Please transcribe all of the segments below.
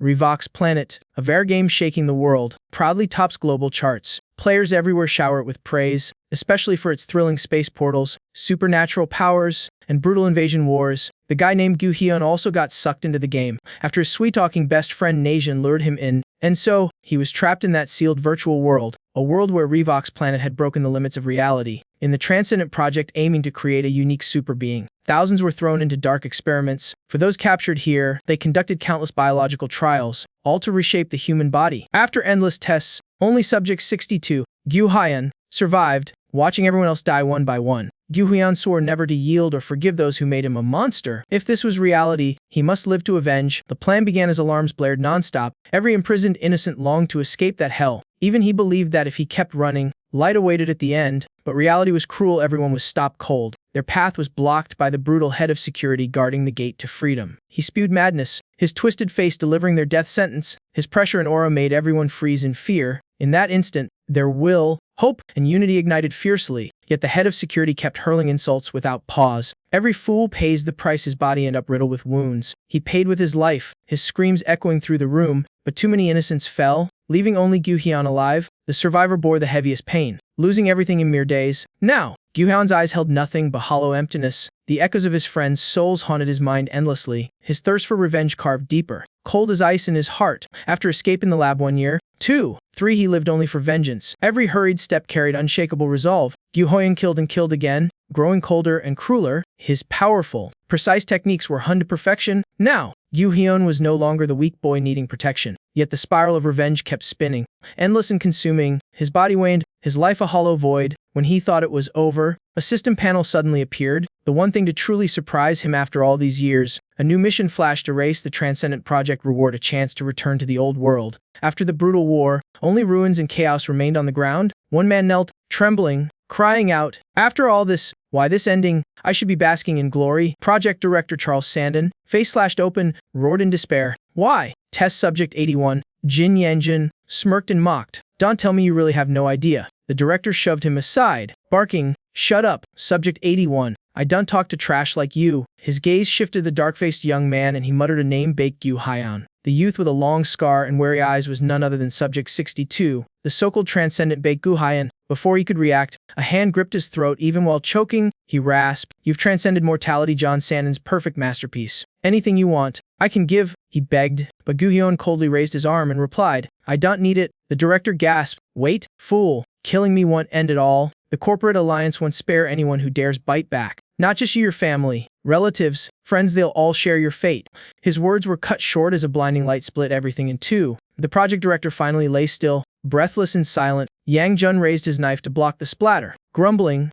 Revox Planet, a VR game shaking the world, proudly tops global charts. Players everywhere shower it with praise, especially for its thrilling space portals, supernatural powers, and brutal invasion wars. The guy named Gu Hyun also got sucked into the game after his sweet-talking best friend Najin lured him in, and so, he was trapped in that sealed virtual world, a world where Revox Planet had broken the limits of reality. In the Transcendent Project aiming to create a unique super being, thousands were thrown into dark experiments. For those captured here, they conducted countless biological trials, all to reshape the human body. After endless tests, only Subject 62, Gu Hyun, survived, watching everyone else die one by one. Gu Hyun swore never to yield or forgive those who made him a monster. If this was reality, he must live to avenge. The plan began as alarms blared nonstop. Every imprisoned innocent longed to escape that hell. Even he believed that if he kept running, light awaited at the end. But reality was cruel. Everyone was stopped cold. Their path was blocked by the brutal head of security guarding the gate to freedom. He spewed madness, his twisted face delivering their death sentence. His pressure and aura made everyone freeze in fear. In that instant, their will, hope, and unity ignited fiercely, yet the head of security kept hurling insults without pause. Every fool pays the price. His body ended up riddled with wounds. He paid with his life, his screams echoing through the room, but too many innocents fell, leaving only Gu Hyun alive. The survivor bore the heaviest pain, losing everything in mere days. Now, Gu Hyun's eyes held nothing but hollow emptiness. The echoes of his friends' souls haunted his mind endlessly, his thirst for revenge carved deeper, cold as ice in his heart. After escaping the lab 1 year, 2, 3, he lived only for vengeance. Every hurried step carried unshakable resolve. Gu Hyun killed and killed again, growing colder and crueler. His powerful, precise techniques were honed to perfection. Now, Gu Hyun was no longer the weak boy needing protection. Yet the spiral of revenge kept spinning, endless and consuming. His body waned, his life a hollow void. When he thought it was over, a system panel suddenly appeared, the one thing to truly surprise him after all these years. A new mission flashed: erase the Transcendent Project, reward a chance to return to the old world. After the brutal war, only ruins and chaos remained on the ground. One man knelt, trembling, crying out, "After all this, why this ending? I should be basking in glory." Project Director Charles Sandon, face slashed open, roared in despair. "Why?" Test Subject 81, Jin Yanjin, smirked and mocked. "Don't tell me you really have no idea." The director shoved him aside, barking, "Shut up." Subject 81, "I don't talk to trash like you." His gaze shifted to the dark-faced young man and he muttered a name: Gu Hyun. The youth with a long scar and wary eyes was none other than Subject 62, the so-called transcendent Gu Hyun. Before he could react, a hand gripped his throat. Even while choking, he rasped, "You've transcended mortality, John Sandon's perfect masterpiece. Anything you want, I can give," he begged. But Gu Hyun coldly raised his arm and replied, "I don't need it." The director gasped, "Wait, fool, killing me won't end it all. The corporate alliance won't spare anyone who dares bite back. Not just you, your family, relatives, friends, they'll all share your fate." His words were cut short as a blinding light split everything in two. The project director finally lay still, breathless and silent. Yang Jun raised his knife to block the splatter, grumbling,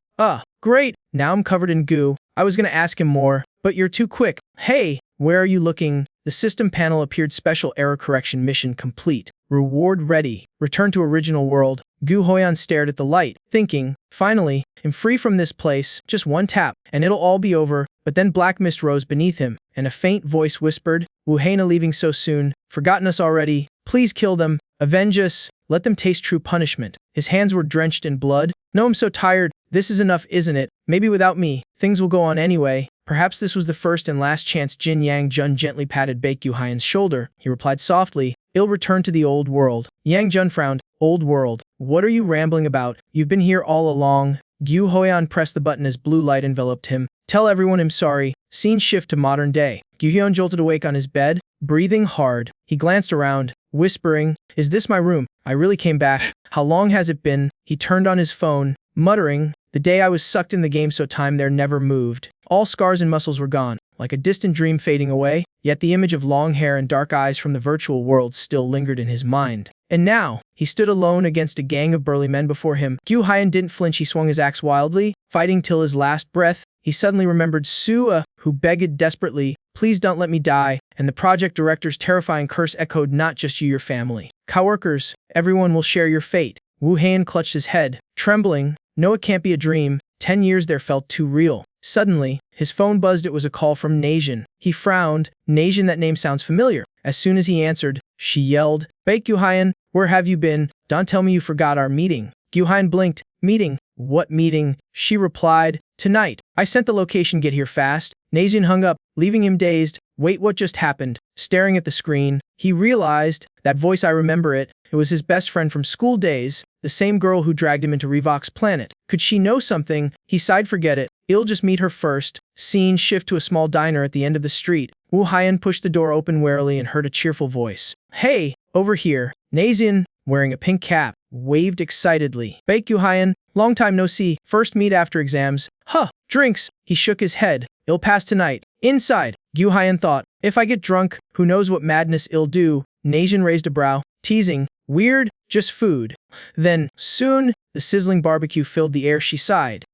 great, now I'm covered in goo. I was gonna ask him more, but you're too quick. Hey, where are you looking?" The system panel appeared: special error correction mission complete. Reward ready. Return to original world. Gu Hyun stared at the light, thinking, "Finally, I'm free from this place. Just one tap, and it'll all be over." But then black mist rose beneath him, and a faint voice whispered, "Wu Haina leaving so soon? Forgotten us already? Please kill them. Avenge us. Let them taste true punishment." His hands were drenched in blood. "No, I'm so tired. This is enough, isn't it? Maybe without me, things will go on anyway." Perhaps this was the first and last chance. Jin Yang Jun gently patted Gu Hyun's shoulder. He replied softly, "I'll return to the old world." Yang Jun frowned. "Old world? What are you rambling about? You've been here all along." Gu Hyun pressed the button as blue light enveloped him. "Tell everyone I'm sorry." Scene shift to modern day. Gu Hyun jolted awake on his bed, breathing hard. He glanced around, whispering, "Is this my room? I really came back. How long has it been?" He turned on his phone, muttering, "The day I was sucked in the game so time there never moved." All scars and muscles were gone, like a distant dream fading away, yet the image of long hair and dark eyes from the virtual world still lingered in his mind. And now, he stood alone against a gang of burly men before him. Gu Hyun didn't flinch. He swung his axe wildly, fighting till his last breath. He suddenly remembered Sua, who begged desperately, "Please don't let me die." And the project director's terrifying curse echoed, "Not just you, your family. Coworkers, everyone will share your fate." Wu Hain clutched his head, trembling. No, it can't be a dream. 10 years there felt too real. Suddenly, his phone buzzed. It was a call from Najin. He frowned. "Najin, that name sounds familiar." As soon as he answered, she yelled, "Gu Hyun, where have you been? Don't tell me you forgot our meeting." Gu Hyun blinked. "Meeting? What meeting?" She replied, "Tonight. I sent the location. Get here fast." Najin hung up, leaving him dazed. "Wait, what just happened?" staring at the screen. He realized, that voice, I remember it. It was his best friend from school days, the same girl who dragged him into Revok's planet. Could she know something? He sighed, forget it. I'll just meet her first. Scene shift to a small diner at the end of the street. Wu Haiyan pushed the door open warily and heard a cheerful voice. Hey, over here. Nazian, wearing a pink cap, waved excitedly. Baek Yu Haiyan, long time no see. First meet after exams. Huh, drinks. He shook his head. I'll pass tonight. Inside. Yu Haiyan thought, if I get drunk, who knows what madness I'll do. Nazian raised a brow, teasing. Weird, just food. Then, soon, the sizzling barbecue filled the air. She sighed.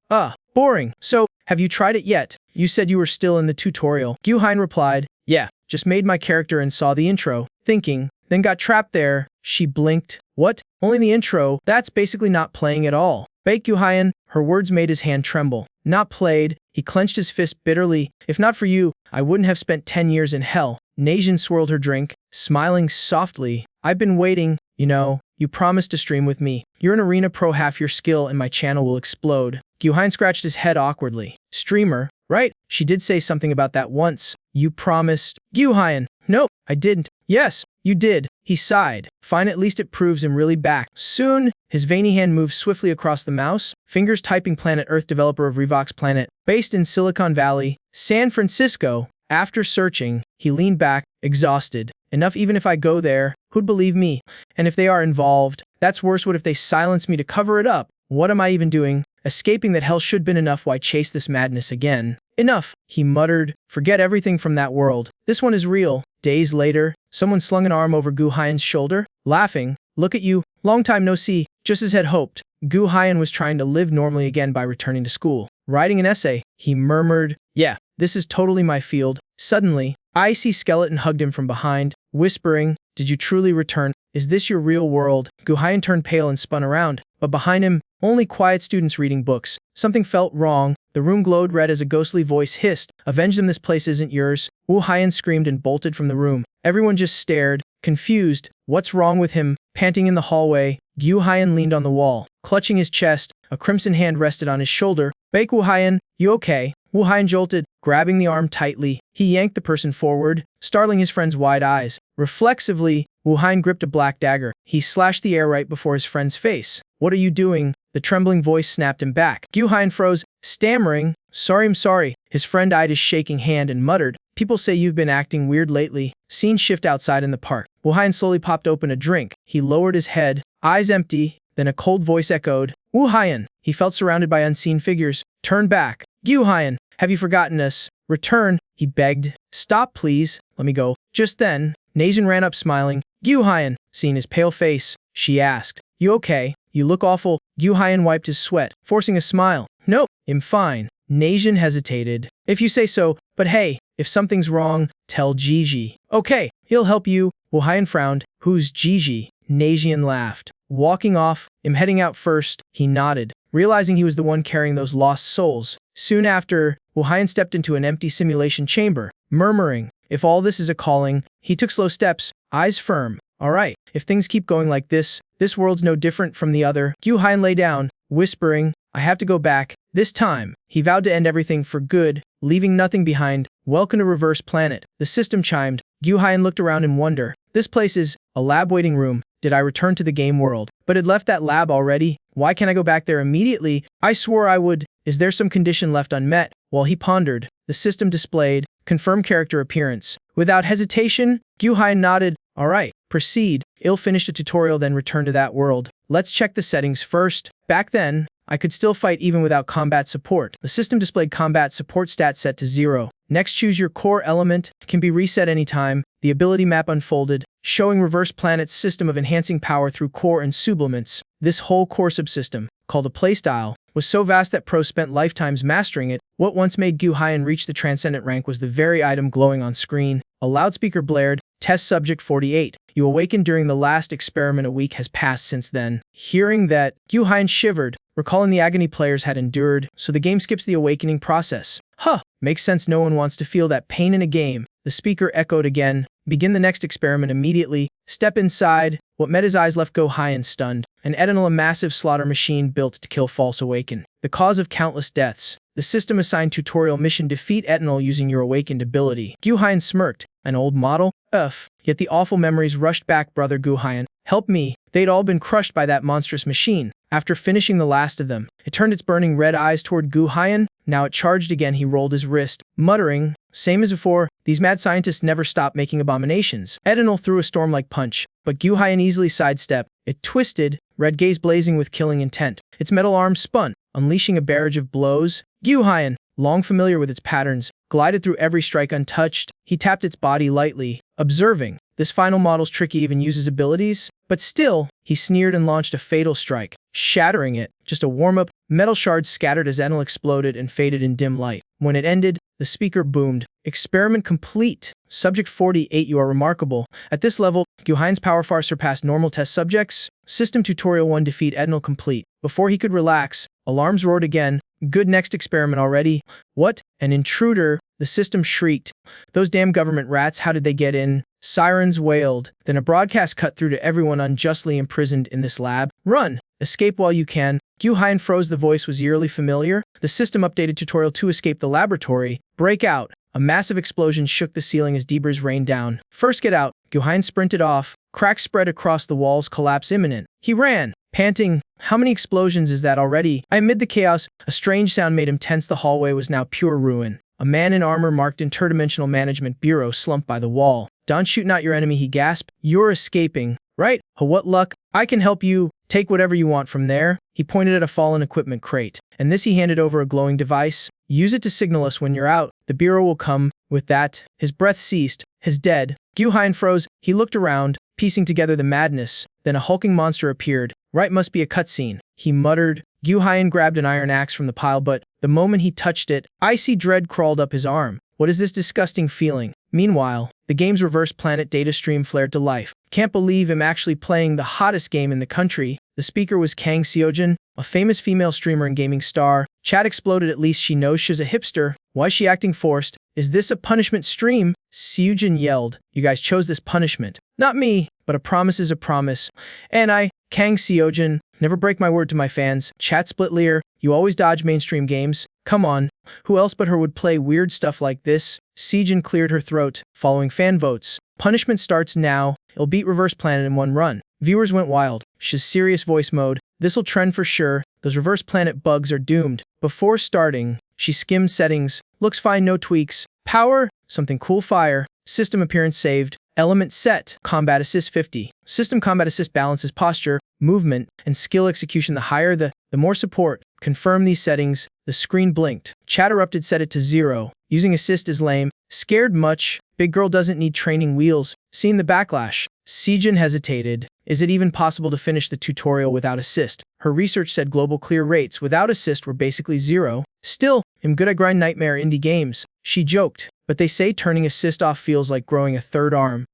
Boring. So, have you tried it yet? You said you were still in the tutorial. Yu Haiyan replied, yeah, just made my character and saw the intro, thinking, then got trapped there. She blinked. What? Only the intro? That's basically not playing at all. Baek Yu Haiyan, her words made his hand tremble. Not played. He clenched his fist bitterly. If not for you, I wouldn't have spent 10 years in hell. Nazian swirled her drink, smiling softly. I've been waiting, you promised to stream with me. You're an arena pro, half your skill and my channel will explode. Yu Haiyan scratched his head awkwardly. Streamer, right? She did say something about that once. You promised. Yu Haiyan, nope, I didn't. Yes, you did. He sighed. Fine, at least it proves him really back. Soon, his veiny hand moved swiftly across the mouse, fingers typing Planet Earth, developer of Revok's Planet, based in Silicon Valley, San Francisco. After searching, he leaned back, exhausted. Enough, even if I go there, who'd believe me? And if they are involved, that's worse. What if they silence me to cover it up? What am I even doing? Escaping that hell should been enough. Why chase this madness again? Enough, he muttered. Forget everything from that world. This one is real. Days later, someone slung an arm over Gu Haiyan's shoulder, laughing. Look at you. Long time no see. Just as had hoped. Gu Haiyan was trying to live normally again by returning to school. Writing an essay, he murmured. Yeah, this is totally my field. Suddenly, Icy Skeleton hugged him from behind, whispering, did you truly return? Is this your real world? Gu Haiyan turned pale and spun around, but behind him, only quiet students reading books. Something felt wrong. The room glowed red as a ghostly voice hissed, avenge them, this place isn't yours. Wu Haiyan screamed and bolted from the room. Everyone just stared, confused. What's wrong with him? Panting in the hallway, Yu Haiyan leaned on the wall, clutching his chest. A crimson hand rested on his shoulder. Baek Wu Haiyan, you okay? Wu Haiyan jolted, grabbing the arm tightly. He yanked the person forward, startling his friend's wide eyes. Reflexively, Wu Haiyan gripped a black dagger. He slashed the air right before his friend's face. What are you doing? The trembling voice snapped him back. Yu Haiyan froze, stammering, sorry, I'm sorry. His friend eyed his shaking hand and muttered, people say you've been acting weird lately. Scene shift outside in the park. Wu Haiyan slowly popped open a drink. He lowered his head, eyes empty. Then a cold voice echoed, Wu Haiyan. He felt surrounded by unseen figures. Turn back. Yu Haiyan, have you forgotten us? Return, he begged. Stop, please. Let me go. Just then, Nazian ran up smiling. Yu Haiyan, seeing his pale face, she asked, you okay? You look awful. Yu Haiyan wiped his sweat, forcing a smile. Nope, I'm fine. Nazian hesitated. If you say so, but hey, if something's wrong, tell Gigi. Okay, he'll help you. Wu Haiyan frowned. Who's Gigi? Nazian laughed. Walking off, I'm heading out first. He nodded, realizing he was the one carrying those lost souls. Soon after, Wu Haiyan stepped into an empty simulation chamber, murmuring, if all this is a calling. He took slow steps, eyes firm. Alright, if things keep going like this world's no different from the other. Yu Haiyan lay down, whispering, I have to go back. This time, he vowed to end everything for good, leaving nothing behind. Welcome to Reverse Planet. The system chimed. Yu Haiyan looked around in wonder. This place is a lab waiting room. Did I return to the game world? But had left that lab already? Why can't I go back there immediately? I swore I would. Is there some condition left unmet? While he pondered, the system displayed, confirm character appearance. Without hesitation, Yu Haiyan nodded. Alright, proceed. I'll finish the tutorial then return to that world. Let's check the settings first. Back then, I could still fight even without combat support. The system displayed combat support stat set to 0. Next, choose your core element. Can be reset anytime. The ability map unfolded, showing Reverse Planet's system of enhancing power through core and subliments. This whole core subsystem, called a playstyle, was so vast that pros spent lifetimes mastering it. What once made Yu Haiyan reach the transcendent rank was the very item glowing on screen. A loudspeaker blared, Test Subject 48. You awakened during the last experiment. A week has passed since then. Hearing that, Yu Haiyan shivered, recalling the agony players had endured, so the game skips the awakening process. Huh, makes sense, no one wants to feel that pain in a game. The speaker echoed again. Begin the next experiment immediately. Step inside. What met his eyes left Gu Haiyan stunned. An Edenal, a massive slaughter machine built to kill false awaken. The cause of countless deaths. The system assigned tutorial mission: defeat Edenal using your awakened ability. Gu Haiyan smirked. An old model? Ugh. Yet the awful memories rushed back, brother Guhyan. Help me. They'd all been crushed by that monstrous machine. After finishing the last of them, it turned its burning red eyes toward Guhyan. Now it charged again. He rolled his wrist, muttering, "Same as before, these mad scientists never stop making abominations." Edinal threw a storm-like punch, but Guhyan easily sidestepped. It twisted, red gaze blazing with killing intent. Its metal arms spun, unleashing a barrage of blows. Guhyan, long familiar with its patterns, glided through every strike untouched. He tapped its body lightly, observing, this final model's tricky, even uses abilities. But still, he sneered and launched a fatal strike, shattering it. Just a warm-up, metal shards scattered as Enel exploded and faded in dim light. When it ended, the speaker boomed. Experiment complete. Subject 48, you are remarkable. At this level, Guhyan's power far surpassed normal test subjects. System Tutorial 1 defeat Edinal complete. Before he could relax, alarms roared again. Good, next experiment already. What? An intruder? The system shrieked. Those damn government rats, how did they get in? Sirens wailed. Then a broadcast cut through to everyone unjustly imprisoned in this lab. Run! Escape while you can. Guhyan froze. The voice was eerily familiar. The system updated Tutorial 2 escape the laboratory. Break out. A massive explosion shook the ceiling as debris rained down. First get out. Guhyan sprinted off. Cracks spread across the walls, collapse imminent. He ran, panting. How many explosions is that already? Amid the chaos, a strange sound made him tense. The hallway was now pure ruin. A man in armor marked Interdimensional Management Bureau slumped by the wall. Don't shoot, not your enemy, he gasped. You're escaping, right? What luck. I can help you. Take whatever you want from there. He pointed at a fallen equipment crate. And this, he handed over a glowing device. Use it to signal us when you're out. The Bureau will come. With that, his breath ceased. His dead. Guhyan froze. He looked around, piecing together the madness. Then a hulking monster appeared. Right, must be a cutscene. He muttered. Guhyan grabbed an iron axe from the pile, but the moment he touched it, icy dread crawled up his arm. What is this disgusting feeling? Meanwhile, the game's reverse planet data stream flared to life. Can't believe I'm actually playing the hottest game in the country. The speaker was Kang Seojin, a famous female streamer and gaming star. Chat exploded. At least she knows she's a hipster. Why is she acting forced? Is this a punishment stream? Seojin yelled. You guys chose this punishment. Not me, but a promise is a promise. And I, Kang Seojin, never break my word to my fans. Chat split leer. You always dodge mainstream games. Come on. Who else but her would play weird stuff like this? Seojin cleared her throat, following fan votes. Punishment starts now. It'll beat Reverse Planet in one run. Viewers went wild. She's serious voice mode. This'll trend for sure. Those Reverse Planet bugs are doomed. Before starting, she skimmed settings. Looks fine, no tweaks. Power, something cool. Fire, system appearance saved. Element set, combat assist 50. System combat assist balances posture, movement, and skill execution. The higher the more support. Confirm these settings. The screen blinked. Chat erupted. Set it to 0. Using assist is lame. Scared much? Big girl doesn't need training wheels. Seeing the backlash, Seojin hesitated. Is it even possible to finish the tutorial without assist? Her research said global clear rates without assist were basically 0. Still, I'm good at grind nightmare indie games. She joked. But they say turning assist off feels like growing a third arm.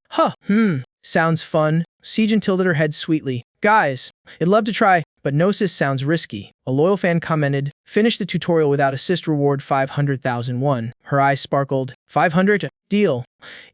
Sounds fun. Seojin tilted her head sweetly. Guys, I'd love to try, but no assist sounds risky. A loyal fan commented, finish the tutorial without assist, reward 500,000 won. Her eyes sparkled. 500? Deal.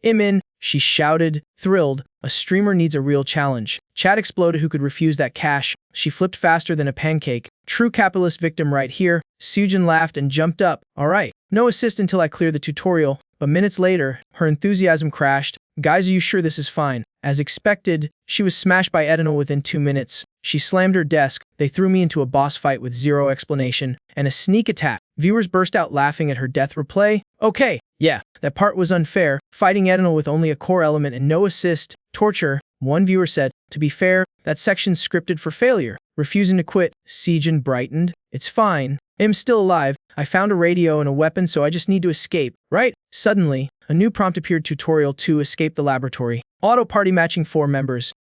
I'm in, she shouted, thrilled. A streamer needs a real challenge. Chat exploded. Who could refuse that cash? She flipped faster than a pancake. True capitalist victim right here. Seojin laughed and jumped up. Alright, no assist until I clear the tutorial. But minutes later, her enthusiasm crashed. Guys, are you sure this is fine? As expected, she was smashed by Edinal within 2 minutes. She slammed her desk. They threw me into a boss fight with 0 explanation and a sneak attack. Viewers burst out laughing at her death replay. Okay, yeah, that part was unfair. Fighting Edinal with only a core element and no assist. Torture. One viewer said, to be fair, that section's scripted for failure. Refusing to quit, Seojin brightened. It's fine. I'm still alive. I found a radio and a weapon, so I just need to escape, right? Suddenly, a new prompt appeared. Tutorial 2, escape the laboratory. Auto party matching 4 members.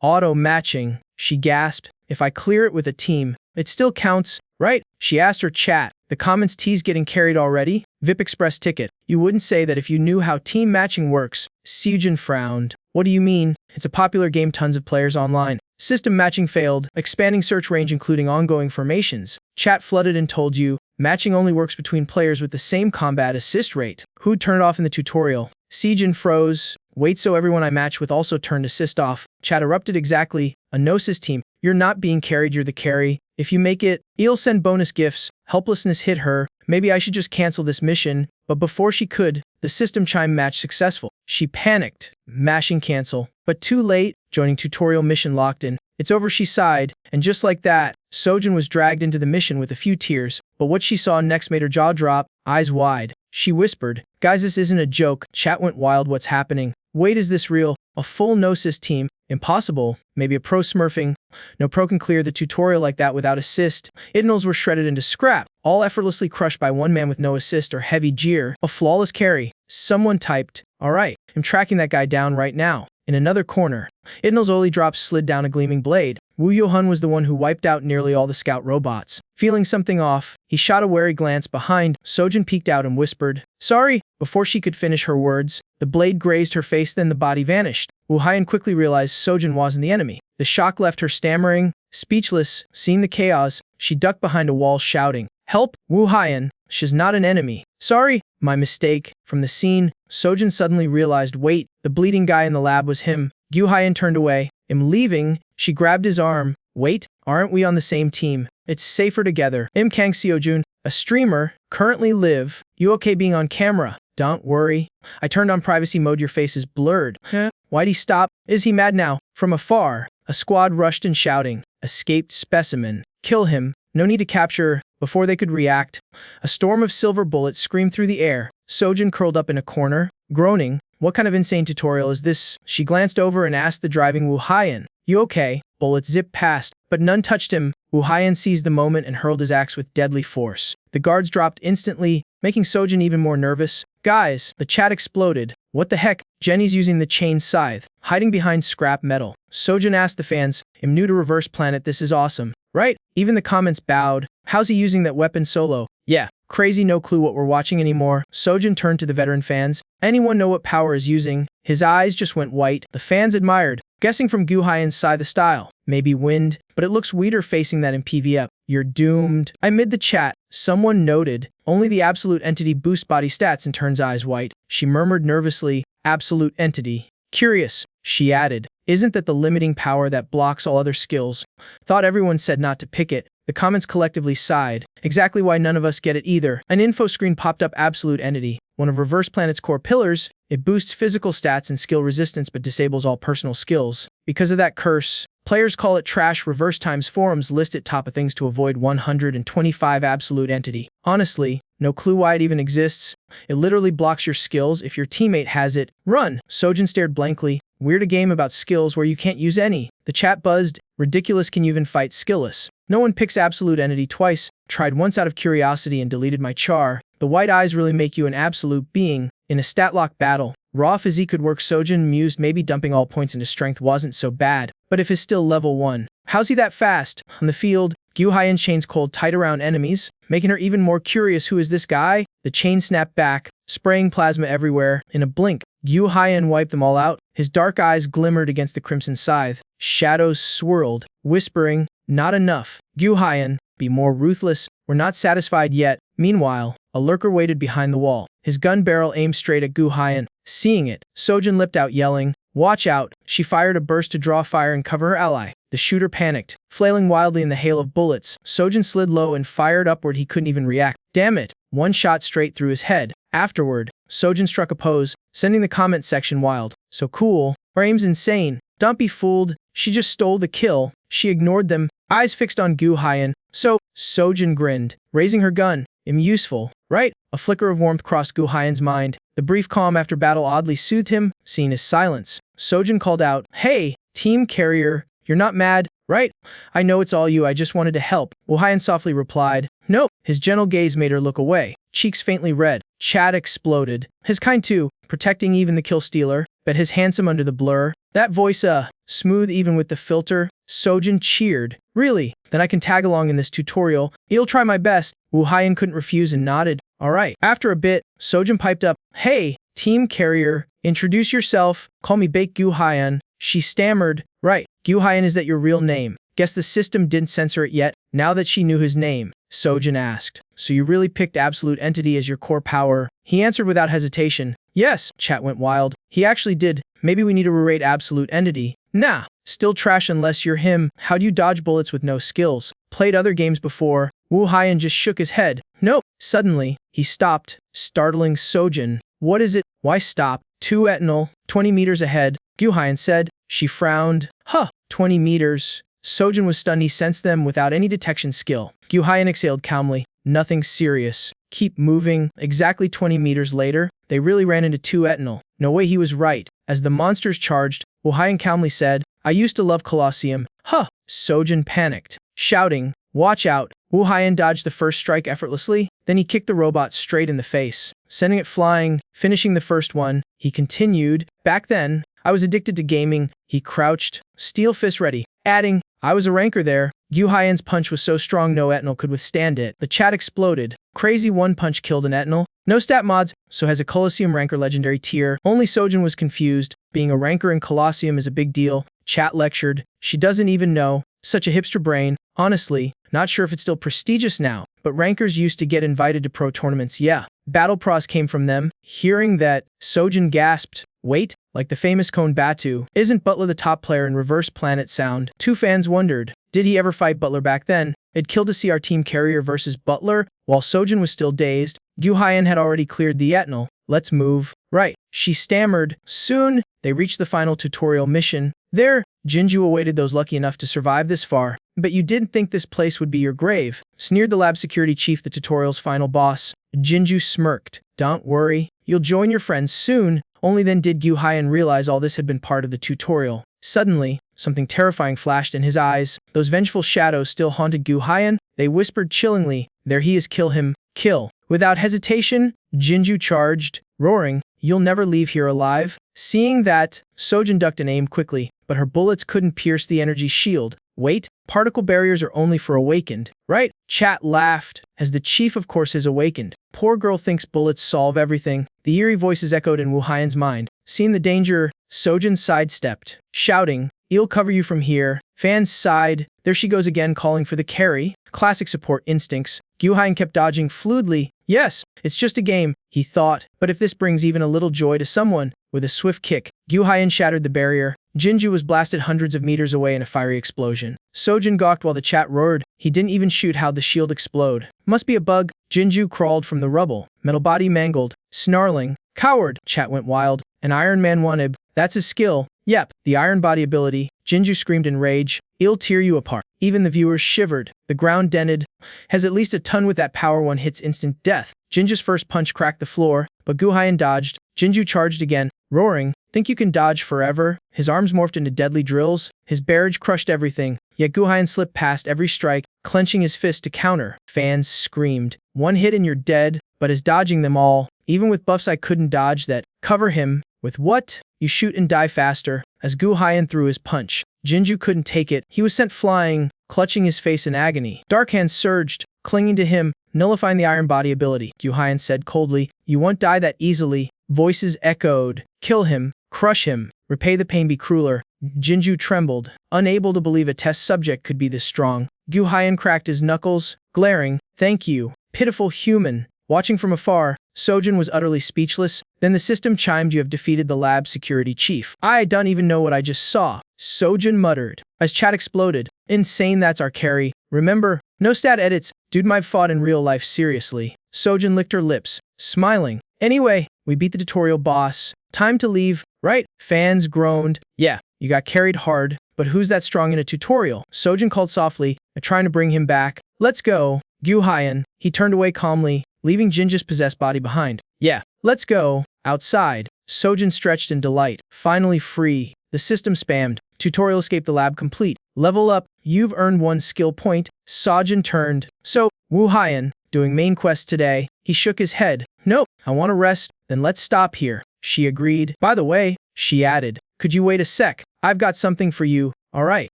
Auto matching. She gasped. If I clear it with a team, it still counts, right? She asked her chat. The comments tease getting carried already? VIP Express ticket. You wouldn't say that if you knew how team matching works. Seojin frowned. What do you mean? It's a popular game, tons of players online. System matching failed. Expanding search range including ongoing formations. Chat flooded and told you, matching only works between players with the same combat assist rate. Who'd turn it off in the tutorial? Seojin froze. Wait, so everyone I matched with also turned assist off. Chat erupted. Exactly. A no-assist team. You're not being carried, you're the carry. If you make it, he'll send bonus gifts. Helplessness hit her. maybe I should just cancel this mission, but before she could, the system chime match successful. She panicked, mashing cancel, but too late, joining tutorial mission locked in. It's over, she sighed, and just like that, Sojin was dragged into the mission with a few tears, but what she saw next made her jaw drop, eyes wide. She whispered, "Guys, this isn't a joke." Chat went wild. What's happening? Wait, is this real? A full no-assist team? Impossible. Maybe a pro smurfing. No pro can clear the tutorial like that without assist. Idnals were shredded into scrap, all effortlessly crushed by one man with no assist or heavy jeer. A flawless carry. Someone typed, "Alright, I'm tracking that guy down right now." In another corner, Idnal's Oli drops slid down a gleaming blade. Wu Yohun was the one who wiped out nearly all the scout robots. Feeling something off, he shot a wary glance behind. Sojin peeked out and whispered, "Sorry." Before she could finish her words, the blade grazed her face, then the body vanished. Wu Haiyan quickly realized Sojin wasn't the enemy. The shock left her stammering, speechless. Seeing the chaos, she ducked behind a wall shouting, "Help, Wu Haiyan, she's not an enemy." "Sorry, my mistake." From the scene, Sojin suddenly realized, wait, the bleeding guy in the lab was him. Gu Haiyan turned away. "I'm leaving." She grabbed his arm. "Wait, aren't we on the same team? It's safer together." Im Kang Seojun, a streamer, currently live. "You okay being on camera?" "Don't worry. I turned on privacy mode, your face is blurred." "Huh? Why'd he stop? Is he mad now?" From afar, a squad rushed in shouting, "Escaped specimen. Kill him. No need to capture." Before they could react, a storm of silver bullets screamed through the air. Sojin curled up in a corner, groaning. What kind of insane tutorial is this? She glanced over and asked the driving Wu Haiyan, "You okay?" Bullets zipped past, but none touched him. Wu Haiyan seized the moment and hurled his axe with deadly force. The guards dropped instantly, making Sojin even more nervous. "Guys," the chat exploded. "What the heck?" Jenny's using the chain scythe, hiding behind scrap metal. Sojin asked the fans, "I'm new to Reverse Planet, this is awesome, right?" Even the comments bowed. "How's he using that weapon solo?" "Yeah, crazy, no clue what we're watching anymore." Sojin turned to the veteran fans. "Anyone know what power is using?" His eyes just went white. The fans admired, guessing from Gu Haiyan's side the style. Maybe wind, but it looks weirder facing that in PvP. "You're doomed." Amid the chat, someone noted, "Only the absolute entity boosts body stats," and turns eyes white. She murmured nervously, "Absolute entity. Curious," she added. "Isn't that the limiting power that blocks all other skills?" Thought everyone said not to pick it. The comments collectively sighed. Exactly why none of us get it either. An info screen popped up. Absolute entity. One of Reverse Planet's core pillars. It boosts physical stats and skill resistance but disables all personal skills. Because of that curse, players call it trash. Reverse Times forums list it top of things to avoid 125 absolute entity. Honestly, no clue why it even exists. It literally blocks your skills if your teammate has it. Run! Sojin stared blankly. Weird, a game about skills where you can't use any. The chat buzzed. Ridiculous, can you even fight skillless? No one picks absolute entity twice. Tried once out of curiosity and deleted my char. The white eyes really make you an absolute being. In a stat-lock battle, raw physique could work. Sojin mused maybe dumping all points into strength wasn't so bad. But if he's still level 1, how's he that fast? On the field, Gu Haiyan chains cold tight around enemies, making her even more curious. Who is this guy? The chain snapped back, spraying plasma everywhere. In a blink, Gu Haiyan wiped them all out. His dark eyes glimmered against the crimson scythe. Shadows swirled, whispering, "Not enough. Gu Haiyan, be more ruthless. We're not satisfied yet." Meanwhile, a lurker waited behind the wall, his gun barrel aimed straight at Gu Haiyan. Seeing it, Sojin lipped out, yelling, "Watch out!" She fired a burst to draw fire and cover her ally. The shooter panicked, flailing wildly in the hail of bullets. Sojin slid low and fired upward. He couldn't even react. Damn it! One shot straight through his head. Afterward, Sojin struck a pose, sending the comment section wild. "So cool. Her aim's insane. Don't be fooled. She just stole the kill." She ignored them, eyes fixed on Gu Haiyan. "So," Sojin grinned, raising her gun. "I'm useful, right?" A flicker of warmth crossed Gu Haiyan's mind. The brief calm after battle oddly soothed him, seeing his silence. Sojin called out, "Hey, team carrier, you're not mad, right?" "I know it's all you, I just wanted to help." Wu Haiyan softly replied, "Nope." His gentle gaze made her look away, cheeks faintly red. Chat exploded. His kind too, protecting even the kill stealer, but his handsome under the blur. That voice, smooth even with the filter. Sojin cheered. "Really? Then I can tag along in this tutorial. I'll try my best." Wu Haiyan couldn't refuse and nodded. "Alright." After a bit, Sojin piped up, "Hey, team carrier, introduce yourself." "Call me Bake Gu Haiyan." She stammered. "Right, Gu Haiyan, is that your real name?" Guess the system didn't censor it yet. Now that she knew his name, Sojin asked, "So you really picked absolute entity as your core power?" He answered without hesitation. "Yes." Chat went wild. "He actually did. Maybe we need to rerate absolute entity." "Nah, still trash unless you're him." "How do you dodge bullets with no skills?" "Played other games before." Wu Haiyan just shook his head. "Nope, Suddenly, he stopped, startling Sojin. What is it? Why stop? 2 ethanol, 20 meters ahead, Gyuhyan said. She frowned. Huh, 20 meters. Sojin was stunned. He sensed them without any detection skill. Gyuhyan exhaled calmly. Nothing serious. Keep moving. Exactly 20 meters later, they really ran into 2 ethanol. No way, he was right. As the monsters charged, Gyuhyan calmly said, I used to love Colosseum. Huh! Sojin panicked, shouting, watch out. Gyuhyan dodged the first strike effortlessly, then he kicked the robot straight in the face, sending it flying, finishing the first one. He continued, back then, I was addicted to gaming. He crouched, steel fist ready, adding, I was a ranker there. Gyuhyan's punch was so strong no ethanol could withstand it. The chat exploded. Crazy, one punch killed an ethanol. No stat mods, so has a Colosseum ranker legendary tier. Only Sojin was confused. Being a ranker in Colosseum is a big deal. Chat lectured. She doesn't even know. Such a hipster brain. Honestly, not sure if it's still prestigious now, but rankers used to get invited to pro tournaments, yeah. Battle pros came from them. Hearing that, Sojin gasped. Wait, like the famous Kon Batu, isn't Butler the top player in Reverse Planet Sound? 2 fans wondered, did he ever fight Butler back then? It'd kill to see our team carrier versus Butler. While Sojin was still dazed, Gyuhyan had already cleared the ethanol. Let's move. Right, she stammered. Soon, they reached the final tutorial mission. There, Jinju awaited those lucky enough to survive this far. But you didn't think this place would be your grave, sneered the lab security chief, the tutorial's final boss. Jinju smirked. Don't worry, you'll join your friends soon. Only then did Gyuhyan realize all this had been part of the tutorial. Suddenly, something terrifying flashed in his eyes. Those vengeful shadows still haunted Gyuhyan. They whispered chillingly, there he is, kill him, kill. Without hesitation, Jinju charged, roaring, you'll never leave here alive. Seeing that, Sojin ducked and aimed quickly, but her bullets couldn't pierce the energy shield. Wait, particle barriers are only for awakened, right? Chat laughed, as the chief of course has awakened. Poor girl thinks bullets solve everything. The eerie voices echoed in Gyuhyan's mind. Seeing the danger, Sojin sidestepped, shouting, I'll cover you from here. Fans sighed. There she goes again, calling for the carry. Classic support instincts. Gyuhyan kept dodging fluidly. Yes, it's just a game, he thought, but if this brings even a little joy to someone. With a swift kick, Gyuhyan shattered the barrier. Jinju was blasted hundreds of meters away in a fiery explosion. Sojin gawked while the chat roared. He didn't even shoot, how'd the shield explode? Must be a bug. Jinju crawled from the rubble, metal body mangled, snarling. Coward! Chat went wild. An Iron Man wanted. That's his skill. Yep, the iron body ability. Jinju screamed in rage. I'll tear you apart. Even the viewers shivered. The ground dented. Has at least a ton with that power, one hits instant death. Jinju's first punch cracked the floor, but Gyuhyan dodged. Jinju charged again, roaring. Think you can dodge forever? His arms morphed into deadly drills. His barrage crushed everything. Yet Gyuhyan slipped past every strike, clenching his fist to counter. Fans screamed. One hit and you're dead, but is dodging them all. Even with buffs I couldn't dodge that. Cover him. With what? You shoot and die faster. As Gyuhyan threw his punch, Jinju couldn't take it. He was sent flying, clutching his face in agony. Dark hands surged, clinging to him, nullifying the iron body ability. Gyuhyan said coldly, you won't die that easily. Voices echoed. Kill him. Crush him. Repay the pain, be crueler. Jinju trembled, unable to believe a test subject could be this strong. Gyuhyan cracked his knuckles, glaring. Thank you, pitiful human. Watching from afar, Sojin was utterly speechless. Then the system chimed, you have defeated the lab security chief. I don't even know what I just saw. Sojin muttered. As chat exploded. Insane, that's our carry. Remember, no stat edits. Dude might fought in real life, seriously. Sojin licked her lips, smiling. Anyway, we beat the tutorial boss. Time to leave, right? Fans groaned. Yeah, you got carried hard, but who's that strong in a tutorial? Sojin called softly, trying to bring him back. Let's go. Gyuhyan. He turned away calmly, leaving Jinju's possessed body behind. Yeah, let's go. Outside. Sojin stretched in delight. Finally free. The system spammed. Tutorial escape the lab complete. Level up. You've earned 1 skill point. Sojin turned. So, Gyuhyan, doing main quest today. He shook his head. Nope, I want to rest. Then let's stop here. She agreed. By the way, she added, could you wait a sec? I've got something for you. Alright.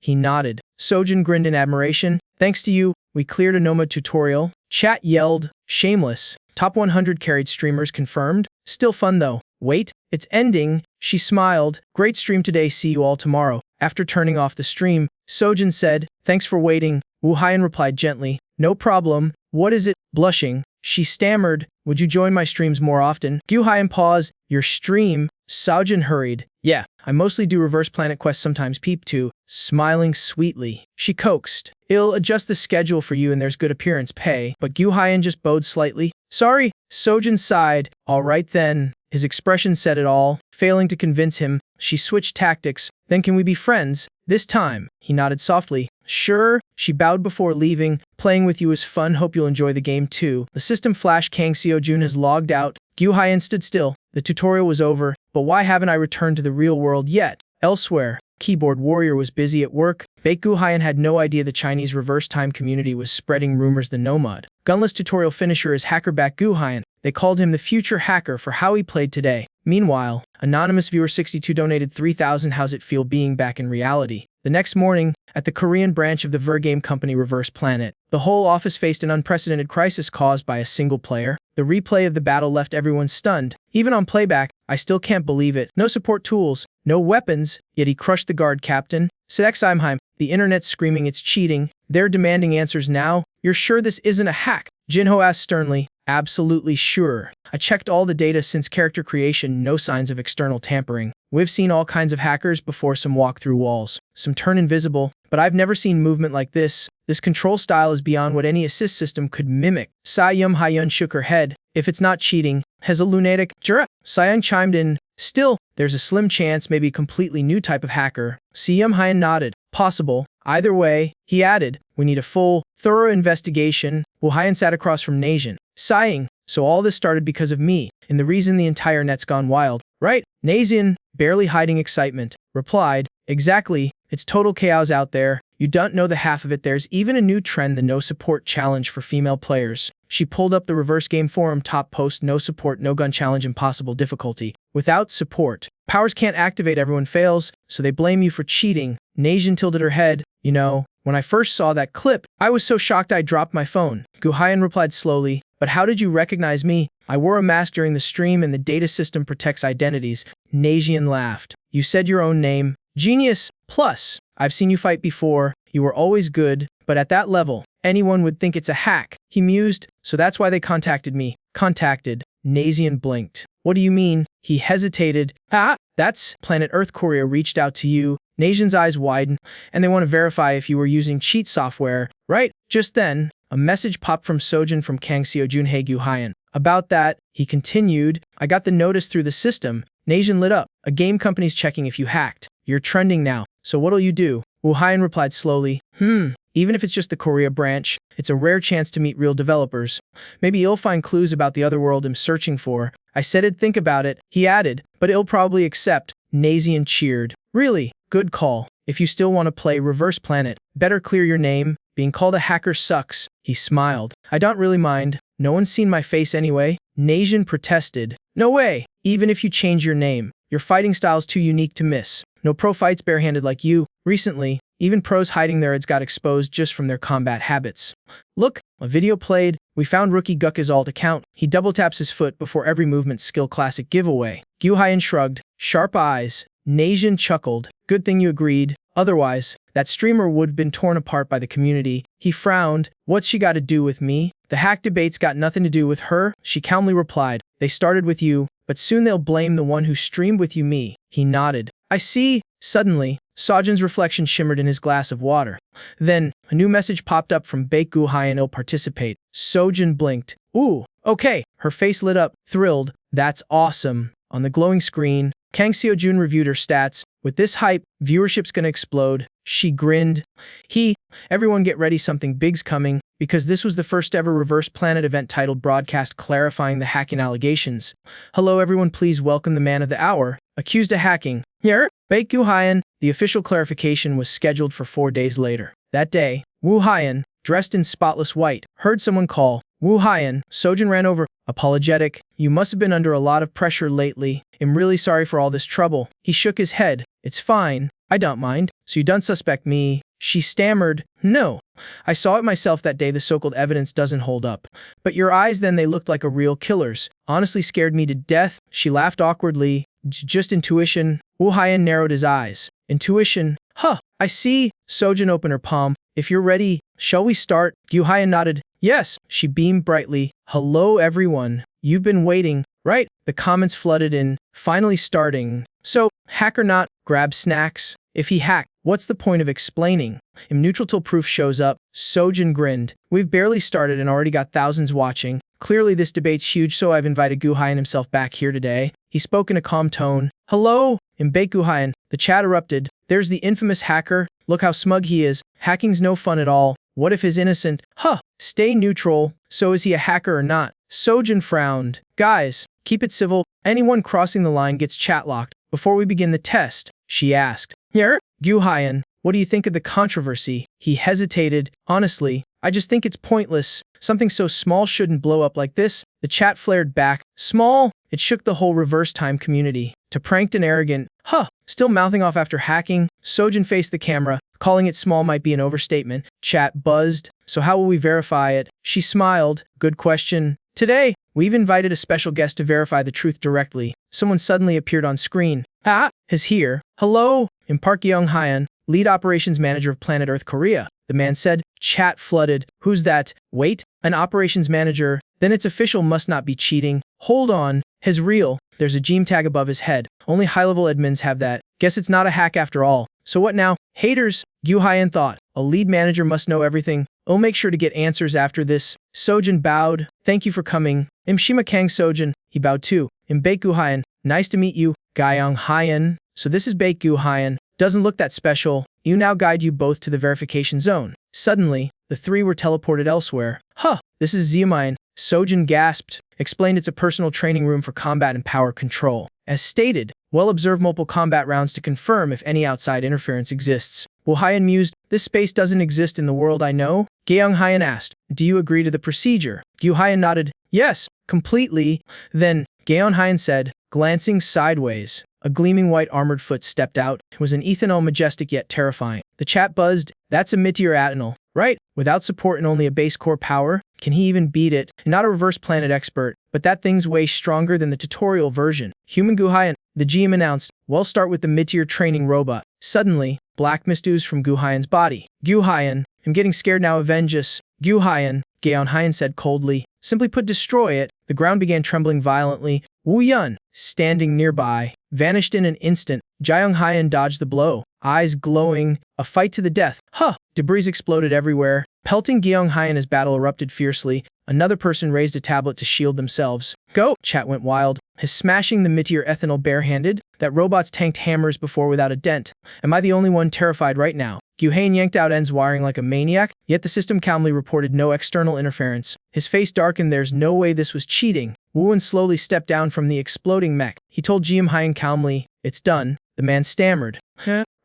He nodded. Sojin grinned in admiration. Thanks to you, we cleared a Noma tutorial. Chat yelled. Shameless. Top 100 carried streamers confirmed. Still fun though. Wait, it's ending. She smiled. Great stream today, see you all tomorrow. After turning off the stream, Sojin said, thanks for waiting. Gyuhyan replied gently, no problem. What is it? Blushing, she stammered, would you join my streams more often? Gyuhyan paused. Your stream? Sojin hurried. Yeah, I mostly do reverse planet quests, sometimes peep too. Smiling sweetly, she coaxed. I'll adjust the schedule for you and there's good appearance pay. But Gu Haiyan just bowed slightly. Sorry, Sojin sighed. All right then. His expression said it all. Failing to convince him, she switched tactics. Then can we be friends? This time, he nodded softly. Sure, she bowed before leaving. Playing with you is fun, hope you'll enjoy the game too. The system flash Kang Seo-jun has logged out. Gu Haiyan stood still. The tutorial was over, but why haven't I returned to the real world yet? Elsewhere, Keyboard Warrior was busy at work. Baek Gu Haiyan had no idea the Chinese reverse time community was spreading rumors the nomad. Gunless tutorial finisher is hacker back Gu Haiyan. They called him the future hacker for how he played today. Meanwhile, anonymous viewer 62 donated 3,000. How's it feel being back in reality? The next morning, at the Korean branch of the Ver game company Reverse Planet, the whole office faced an unprecedented crisis caused by a single player. The replay of the battle left everyone stunned. Even on playback, I still can't believe it. No support tools, no weapons, yet he crushed the guard captain. Sexheim, the internet's screaming it's cheating. They're demanding answers now. You're sure this isn't a hack? Jinho asked sternly. Absolutely sure. I checked all the data since character creation, no signs of external tampering. We've seen all kinds of hackers before, some walk through walls, some turn invisible, but I've never seen movement like this. This control style is beyond what any assist system could mimic. Sa-yum Hyun shook her head. If it's not cheating, has a lunatic? Jura? Sayang chimed in. Still, there's a slim chance maybe a completely new type of hacker. Si-yum Hyun nodded. Possible. Either way, he added, we need a full, thorough investigation. Wu Hyun sat across from Nazian, sighing. So all this started because of me, and the reason the entire net's gone wild, right? Nazian, barely hiding excitement, replied, exactly, it's total chaos out there. You don't know the half of it. There's even a new trend, the no support challenge for female players. She pulled up the reverse game forum top post, no support, no gun challenge, impossible difficulty. Without support, powers can't activate, everyone fails, so they blame you for cheating. Nazian tilted her head. You know, when I first saw that clip, I was so shocked I dropped my phone. Gu Haiyan replied slowly, but how did you recognize me? I wore a mask during the stream and the data system protects identities. Nazian laughed. You said your own name. Genius. Plus, I've seen you fight before. You were always good, but at that level, anyone would think it's a hack. He mused, so that's why they contacted me. Contacted. Nazian blinked. What do you mean? He hesitated. That's Planet Earth Korea reached out to you. Nazian's eyes widened, and they want to verify if you were using cheat software, right? Just then, a message popped from Sojin from Kang Seo-jun. Hey Gu Haiyan. About that, he continued, I got the notice through the system. Nazian lit up. A game company's checking if you hacked. You're trending now, so what'll you do? Wu Haiyan replied slowly, even if it's just the Korea branch, it's a rare chance to meet real developers. Maybe you'll find clues about the other world I'm searching for. I said I'd think about it, he added, but he'll probably accept. Nazian cheered. Really? Good call. If you still want to play Reverse Planet, better clear your name. Being called a hacker sucks. He smiled. I don't really mind. No one's seen my face anyway. Nazian protested. No way. Even if you change your name, your fighting style's too unique to miss. No pro fights barehanded like you. Recently, even pros hiding their heads got exposed just from their combat habits. Look, a video played. We found rookie Guk's alt account. He double taps his foot before every movement, skill classic giveaway. Gu Haiyan shrugged. Sharp eyes. Nazian chuckled. Good thing you agreed. Otherwise, that streamer would have been torn apart by the community. He frowned. What's she got to do with me? The hack debate's got nothing to do with her, she calmly replied. They started with you, but soon they'll blame the one who streamed with you, me. He nodded. I see. Suddenly, Sojin's reflection shimmered in his glass of water. Then, a new message popped up from Baek Gu Haiyan. I'll participate. Sojin blinked. Ooh, okay. Her face lit up, thrilled. That's awesome. On the glowing screen, Kang Seo-jun reviewed her stats. With this hype, viewership's gonna explode. She grinned. Everyone get ready, something big's coming, because this was the first ever Reverse Planet event titled Broadcast clarifying the hacking allegations. Hello everyone, please welcome the man of the hour, accused of hacking. Here, Baek Gu Haiyan. The official clarification was scheduled for 4 days later. That day, Wu Haiyan, dressed in spotless white, heard someone call. Wu Haiyan. Sojin ran over, apologetic. You must have been under a lot of pressure lately. I'm really sorry for all this trouble. He shook his head. It's fine. I don't mind. So you don't suspect me? She stammered. No. I saw it myself that day. The so-called evidence doesn't hold up. But your eyes then, they looked like a real killer's. Honestly scared me to death. She laughed awkwardly. Just intuition. Wu Haiyan narrowed his eyes. Intuition? Huh. I see. Sojin opened her palm. If you're ready, shall we start? Gu Haiyan nodded. Yes. She beamed brightly. Hello everyone. You've been waiting, right? The comments flooded in. Finally starting. So, hack or not, grab snacks. If he hacked, what's the point of explaining? Im neutral till proof shows up. Sojin grinned. We've barely started and already got thousands watching. Clearly this debate's huge, so I've invited Guhayan himself back here today. He spoke in a calm tone. Hello? In Bake Guhayan, the chat erupted. There's the infamous hacker. Look how smug he is. Hacking's no fun at all. What if he's innocent? Huh. Stay neutral. So is he a hacker or not? Sojin frowned. Guys, keep it civil. Anyone crossing the line gets chat locked. Before we begin the test, she asked. Here? Guhayan, what do you think of the controversy? He hesitated. Honestly, I just think it's pointless. Something so small shouldn't blow up like this. The chat flared back. Small? It shook the whole reverse time community. To pranked and arrogant. Huh. Still mouthing off after hacking? Sojin faced the camera. Calling it small might be an overstatement. Chat buzzed. So how will we verify it? She smiled. Good question. Today, we've invited a special guest to verify the truth directly. Someone suddenly appeared on screen. Is here. Hello? In Park Young-Hyan, lead operations manager of Planet Earth Korea. The man said. Chat flooded. Who's that? Wait, an operations manager? Then it's official, must not be cheating. Hold on. His real. There's a gem tag above his head. Only high-level admins have that. Guess it's not a hack after all. So what now? Haters? Guhayan thought. A lead manager must know everything. I'll make sure to get answers after this. Sojin bowed. Thank you for coming. Shima Kang Sojin. He bowed too. Bake Guhayan. Nice to meet you. Gayong Hyan. So this is Bake Guhayan. Doesn't look that special. You now guide you both to the verification zone. Suddenly, the three were teleported elsewhere. Huh, this is Ziamayan. Sojin gasped. Explained it's a personal training room for combat and power control. As stated, we'll observe multiple combat rounds to confirm if any outside interference exists. Guhayan mused, this space doesn't exist in the world I know? Gyeong-Hyan asked, do you agree to the procedure? Guhayan nodded, yes, completely. Then, Gyeong-Hyan said, glancing sideways. A gleaming white armored foot stepped out. It was an ethanol majestic yet terrifying. The chat buzzed, that's a meteor Atenol, right? Without support and only a base core power? Can he even beat it? Not a reverse planet expert, but that thing's way stronger than the tutorial version. Human Guhayan, the GM announced, we'll start with the meteor training robot. Suddenly, black mist oozed from Guhayan's body. Guhayan, I'm getting scared now, avenge us. Guhayan, Gyeong-Hyan said coldly. Simply put, destroy it. The ground began trembling violently. Wu Yun, standing nearby, vanished in an instant. Gyeong-Hyan dodged the blow, eyes glowing. A fight to the death. Huh! Debris exploded everywhere, pelting Gyeong-Hyan as battle erupted fiercely. Another person raised a tablet to shield themselves. Go! Chat went wild. His smashing the meteor ethanol barehanded? That robots tanked hammers before without a dent. Am I the only one terrified right now? Guhayan yanked out ends wiring like a maniac, yet the system calmly reported no external interference. His face darkened. There's no way this was cheating. Wooen slowly stepped down from the exploding mech. He told Gyeong-Hyan calmly, it's done. The man stammered.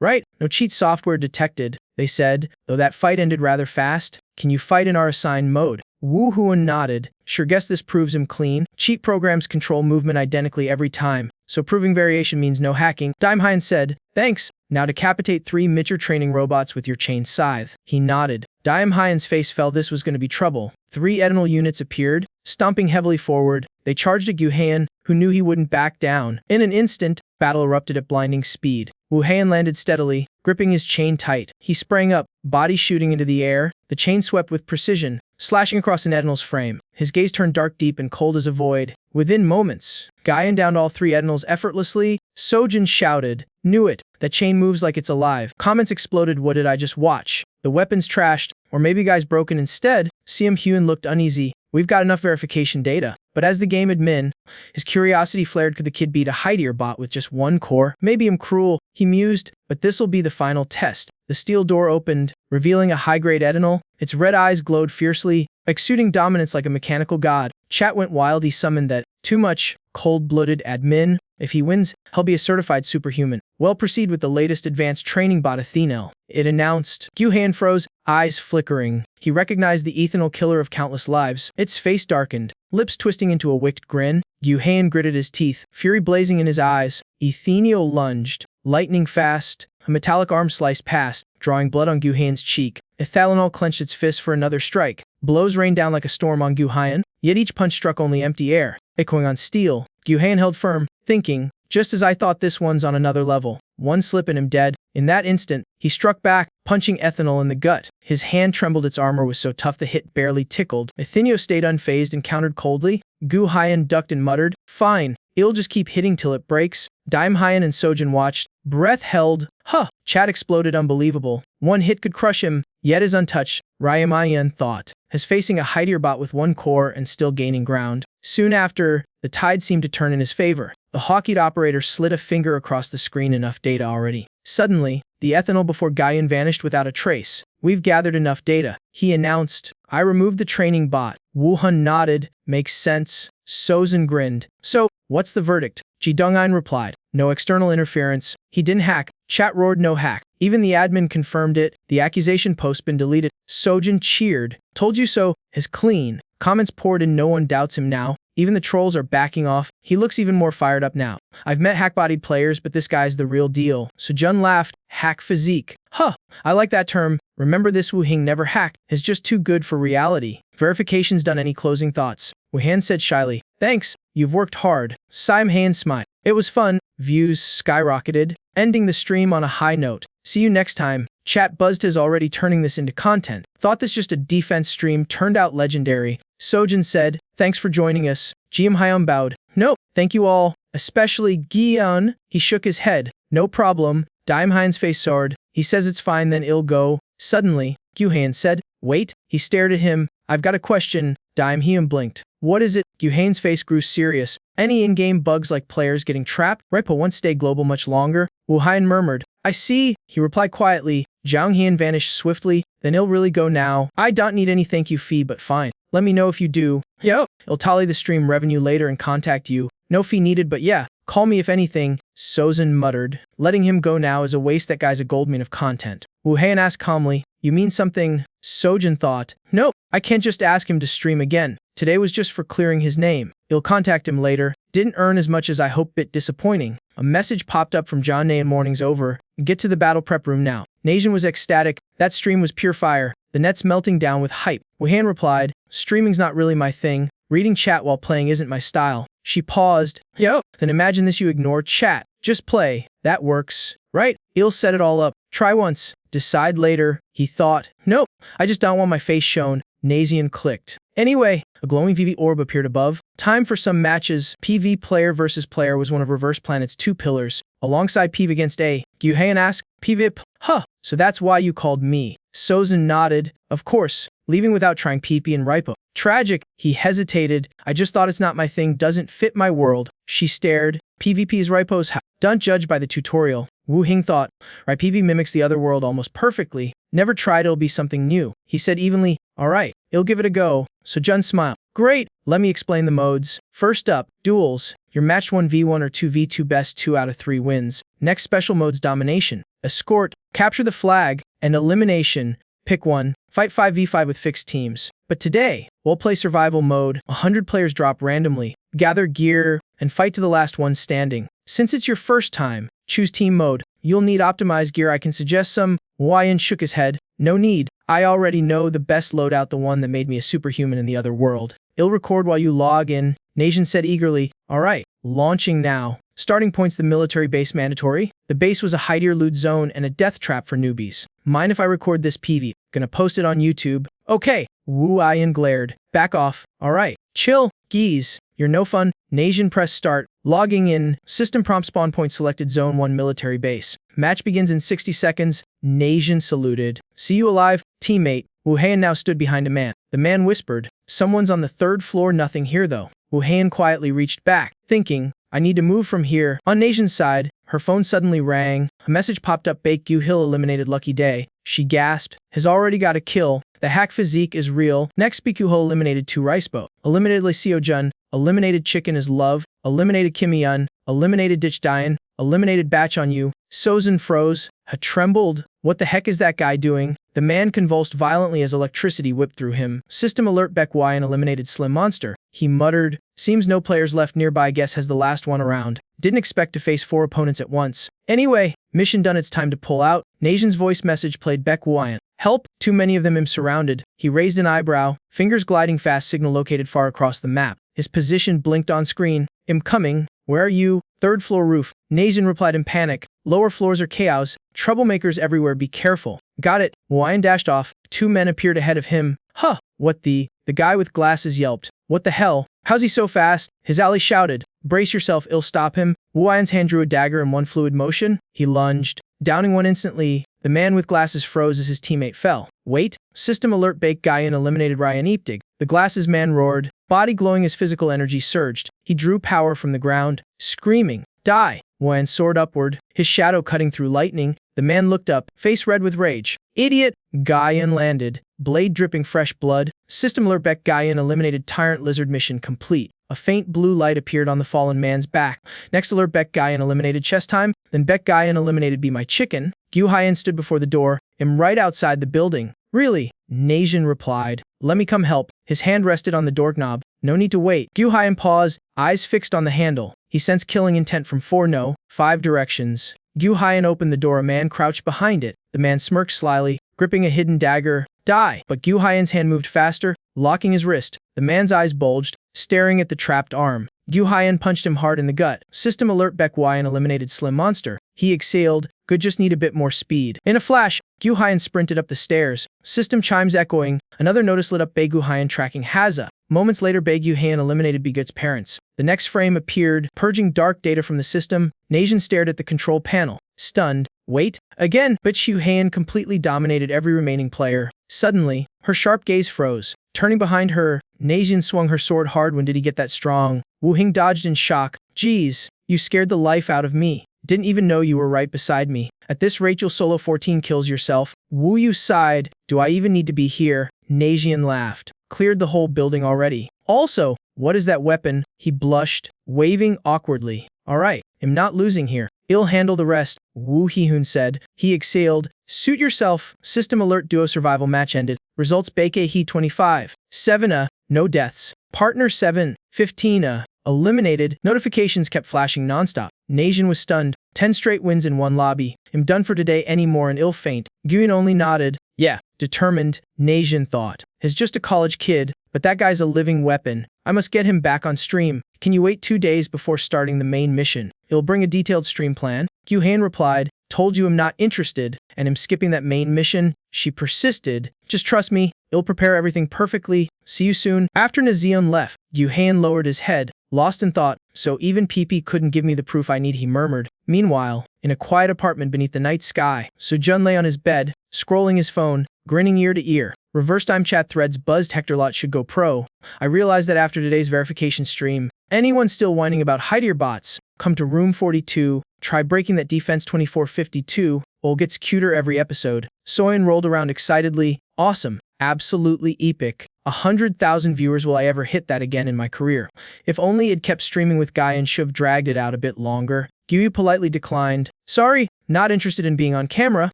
Right, no cheat software detected, they said, though that fight ended rather fast. Can you fight in our assigned mode? Wu Huan nodded. Sure, guess this proves him clean. Cheat programs control movement identically every time, so proving variation means no hacking. Daimhan said, thanks. Now decapitate 3 meteor training robots with your chain scythe. He nodded. Daimhan's face fell. This was going to be trouble. 3 Edenal units appeared, stomping heavily forward. They charged at Guhayan, who knew he wouldn't back down. In an instant, battle erupted at blinding speed. Guhayan landed steadily, gripping his chain tight. He sprang up, body shooting into the air. The chain swept with precision, slashing across an Edenal's frame. His gaze turned dark, deep, and cold as a void. Within moments, Guhayan downed all 3 Edenals effortlessly. Sojin shouted, knew it. That chain moves like it's alive. Comments exploded. What did I just watch? The weapons trashed, or maybe guys broken instead. CM Hyun looked uneasy. We've got enough verification data. But as the game admin, his curiosity flared. Could the kid beat a Hightier bot with just 1 core? Maybe I'm cruel, he mused, but this'll be the final test. The steel door opened, revealing a high-grade Edenal. Its red eyes glowed fiercely, exuding dominance like a mechanical god. Chat went wild. He summoned that too much cold-blooded admin. If he wins, he'll be a certified superhuman. Well, proceed with the latest advanced training bot Athenel, it announced. Guhayan froze, eyes flickering. He recognized the ethanol killer of countless lives. Its face darkened, lips twisting into a wicked grin. Guhayan gritted his teeth, fury blazing in his eyes. Ethenio lunged, lightning fast. A metallic arm sliced past, drawing blood on Guhayan's cheek. Ethanol clenched its fist for another strike. Blows rained down like a storm on Guhayan, yet each punch struck only empty air, echoing on steel. Guhayan held firm, thinking, just as I thought, this one's on another level. One slip and him dead. In that instant, he struck back, punching Ethanol in the gut. His hand trembled. Its armor was so tough the hit barely tickled. Ethenio stayed unfazed and countered coldly. Guhayan ducked and muttered, fine, it'll just keep hitting till it breaks. Daim Hyan and Sojin watched, breath held. Huh, chat exploded unbelievable. One hit could crush him, yet is untouched, Ryamayan thought. As facing a heightier bot with one core and still gaining ground. Soon after, the tide seemed to turn in his favor. The hockeyed operator slid a finger across the screen. Enough data already. Suddenly, the ethanol before Gaian vanished without a trace. We've gathered enough data, he announced. I removed the training bot. Wuhan nodded. Makes sense. Sozin grinned. So, what's the verdict? Ji Dong'an replied. No external interference. He didn't hack. Chat roared no hack. Even the admin confirmed it. The accusation post been deleted. Sojin cheered. Told you so. His clean. Comments poured in. No one doubts him now. Even the trolls are backing off. He looks even more fired up now. I've met hack-bodied players, but this guy's the real deal. Sojun laughed. Hack physique. Huh. I like that term. Remember this Wu Hing never hacked. Is just too good for reality. Verification's done. Any closing thoughts? Wu Han said shyly. Thanks. You've worked hard. Sim Han smiled. It was fun. Views skyrocketed, ending the stream on a high note. See you next time. Chat buzzed. Is already turning this into content. Thought this just a defense stream, turned out legendary. Sojin said, thanks for joining us. Jiam Hyun bowed. Nope, thank you all, especially Gion. He shook his head. No problem. Daim Hyan's face soared. He says it's fine, then it'll go. Suddenly, Gyuhan said, wait. He stared at him. I've got a question. Daim Hyun blinked. What is it? Gyuhan's face grew serious. Any in-game bugs like players getting trapped? Repo won't stay global much longer. Wu Han murmured. I see. He replied quietly. Zhang Hian vanished swiftly. Then it'll really go now. I don't need any thank you fee, but fine. Let me know if you do. Yo. I'll tally the stream revenue later and contact you. No fee needed, but yeah. Call me if anything. Sozin muttered. Letting him go now is a waste. That guy's a goldmine of content. Wu Han asked calmly. You mean something? Sojin thought. Nope. I can't just ask him to stream again. Today was just for clearing his name. I'll contact him later. Didn't earn as much as I hoped. Bit disappointing. A message popped up from John Nayan. Morning's over. Get to the battle prep room now. Najan was ecstatic. That stream was pure fire. The net's melting down with hype. Wu Han replied. Streaming's not really my thing. Reading chat while playing isn't my style. She paused. Yo. Then imagine this. You ignore chat. Just play. That works. Right? I'll set it all up. Try once. Decide later. He thought. Nope. I just don't want my face shown. Nazian clicked. Anyway, a glowing VV orb appeared above. Time for some matches. PV player versus player was one of Reverse Planet's two pillars. Alongside PV against A. Gyuhan asked. PVIP. Huh. So that's why you called me. Sozin nodded. Of course. Leaving without trying PP and Ripo. Tragic. He hesitated. I just thought it's not my thing. Doesn't fit my world. She stared. PvP is Ripo's how. Don't judge by the tutorial. Wu Hing thought. Right, PV mimics the other world almost perfectly. Never tried. It'll be something new. He said evenly. Alright, I'll give it a go. Sojun smiled. Great. Let me explain the modes. First up, duels. You're matched 1v1 or 2v2, best 2 out of 3 wins. Next, special modes: domination, escort, capture the flag, and elimination. Pick one. Fight 5v5 with fixed teams. But today, we'll play survival mode. 100 players drop randomly, gather gear, and fight to the last one standing. Since it's your first time, choose team mode. You'll need optimized gear. I can suggest some. Wyan shook his head. No need. I already know the best loadout, the one that made me a superhuman in the other world. I'll record while you log in. Najan said eagerly. Alright, launching now. Starting points: the military base mandatory. The base was a hideous loot zone and a death trap for newbies. Mind if I record this PV? Gonna post it on YouTube. Okay. Wu Ian glared. Back off. Alright. Chill. Geese. You're no fun. Najan press start. Logging in. System prompt: spawn point selected, zone 1 military base. Match begins in 60 seconds. Najan saluted. See you alive, teammate. Wu Han now stood behind a man. The man whispered. Someone's on the 3rd floor. Nothing here though. Wu Han quietly reached back, thinking, I need to move from here. On Najan's side, her phone suddenly rang. A message popped up. Baekgyu Hill eliminated. Lucky day. She gasped. Has already got a kill. The hack physique is real. Next, Baekgyu Hill eliminated 2 Ricebo. Eliminated Lee Seo-jun. Eliminated Chicken is Love. Eliminated Kim Yun. Eliminated Ditch Dian. Eliminated Batch on You. Sozin froze. Ha trembled. What the heck is that guy doing? The man convulsed violently as electricity whipped through him. System alert: Baek Wyan eliminated Slim Monster. He muttered. Seems no players left nearby. Guess has the last one around. Didn't expect to face 4 opponents at once. Anyway, mission done. It's time to pull out. Najan's voice message played. Baek Wyan. Help! Too many of them. Him surrounded. He raised an eyebrow. Fingers gliding fast. Signal located far across the map. His position blinked on screen. I'm coming. Where are you? 3rd floor roof. Najan replied in panic. Lower floors are chaos. Troublemakers everywhere. Be careful. Got it. Wyan dashed off. 2 men appeared ahead of him. Huh. What the? The guy with glasses yelped. What the hell? How's he so fast? His ally shouted. Brace yourself, I'll stop him. Wu Yan's hand drew a dagger in one fluid motion. He lunged, downing one instantly. The man with glasses froze as his teammate fell. Wait! System alert, Bake Guyan eliminated Ryan Iptig. The glasses man roared. Body glowing as physical energy surged. He drew power from the ground, screaming, Die! Wu Yan soared upward, his shadow cutting through lightning. The man looked up, face red with rage. Idiot! Guyan landed, blade dripping fresh blood. System alert, Bake Guyan eliminated Tyrant Lizard mission complete. A faint blue light appeared on the fallen man's back. Next alert, Bake Guyan eliminated chess time. Then Bake Guyan eliminated Be My Chicken. Gu Hyan stood before the door, right outside the building. Really? Najin replied. Let me come help. His hand rested on the doorknob. No need to wait. Gu Hyan paused, eyes fixed on the handle. He sensed killing intent from 5 directions. Gu Hyan opened the door. A man crouched behind it. The man smirked slyly, gripping a hidden dagger. Die! But Gu Hyan's hand moved faster, locking his wrist. The man's eyes bulged, staring at the trapped arm. Gu Hyan punched him hard in the gut. System alert, Bake Guyan eliminated Slim Monster. He exhaled. Could just need a bit more speed. In a flash, Gu Hyan sprinted up the stairs. System chimes echoing. Another notice lit up. Bae Gu Hyan tracking Haza. Moments later, Bae Gu Hyan eliminated Bigut's parents. The next frame appeared, purging dark data from the system. Najin stared at the control panel, stunned. Wait, again, but Xu Han completely dominated every remaining player. Suddenly, her sharp gaze froze. Turning behind her, Najin swung her sword hard. When did he get that strong? Wu Hing dodged in shock. Geez, you scared the life out of me. Didn't even know you were right beside me. At this rate, you'll solo 14 kills yourself. Wu Yu sighed. Do I even need to be here? Najin laughed. Cleared the whole building already. Also, what is that weapon? He blushed, waving awkwardly. Alright, I'm not losing here. I'll handle the rest, Wu Hihun said. He exhaled. Suit yourself. System alert, duo survival match ended. Results, Beike He 25. 7 no deaths. Partner 7, 15 eliminated. Notifications kept flashing nonstop. Najin was stunned. 10 straight wins in one lobby. I'm done for today anymore. An ill faint. Guyan only nodded. Yeah, determined, Najin thought. He's just a college kid, but that guy's a living weapon. I must get him back on stream. Can you wait 2 days before starting the main mission? It'll bring a detailed stream plan. Gu Han replied. Told you I'm not interested, and I'm skipping that main mission. She persisted. Just trust me, I'll prepare everything perfectly. See you soon. After Nazeon left, Gu Han lowered his head, lost in thought. So even PP couldn't give me the proof I need, he murmured. Meanwhile, in a quiet apartment beneath the night sky, Soo-jun lay on his bed, scrolling his phone, grinning ear to ear. Reverse time chat threads buzzed. Hector Lot should go pro. I realized that after today's verification stream. Anyone still whining about Hideer bots? Come to room 42. Try breaking that defense 2452. Ol gets cuter every episode. Soyeon rolled around excitedly. Awesome. Absolutely epic. 100,000 viewers. Will I ever hit that again in my career? If only it kept streaming with Guy and should have dragged it out a bit longer. Gyu politely declined. Sorry, not interested in being on camera.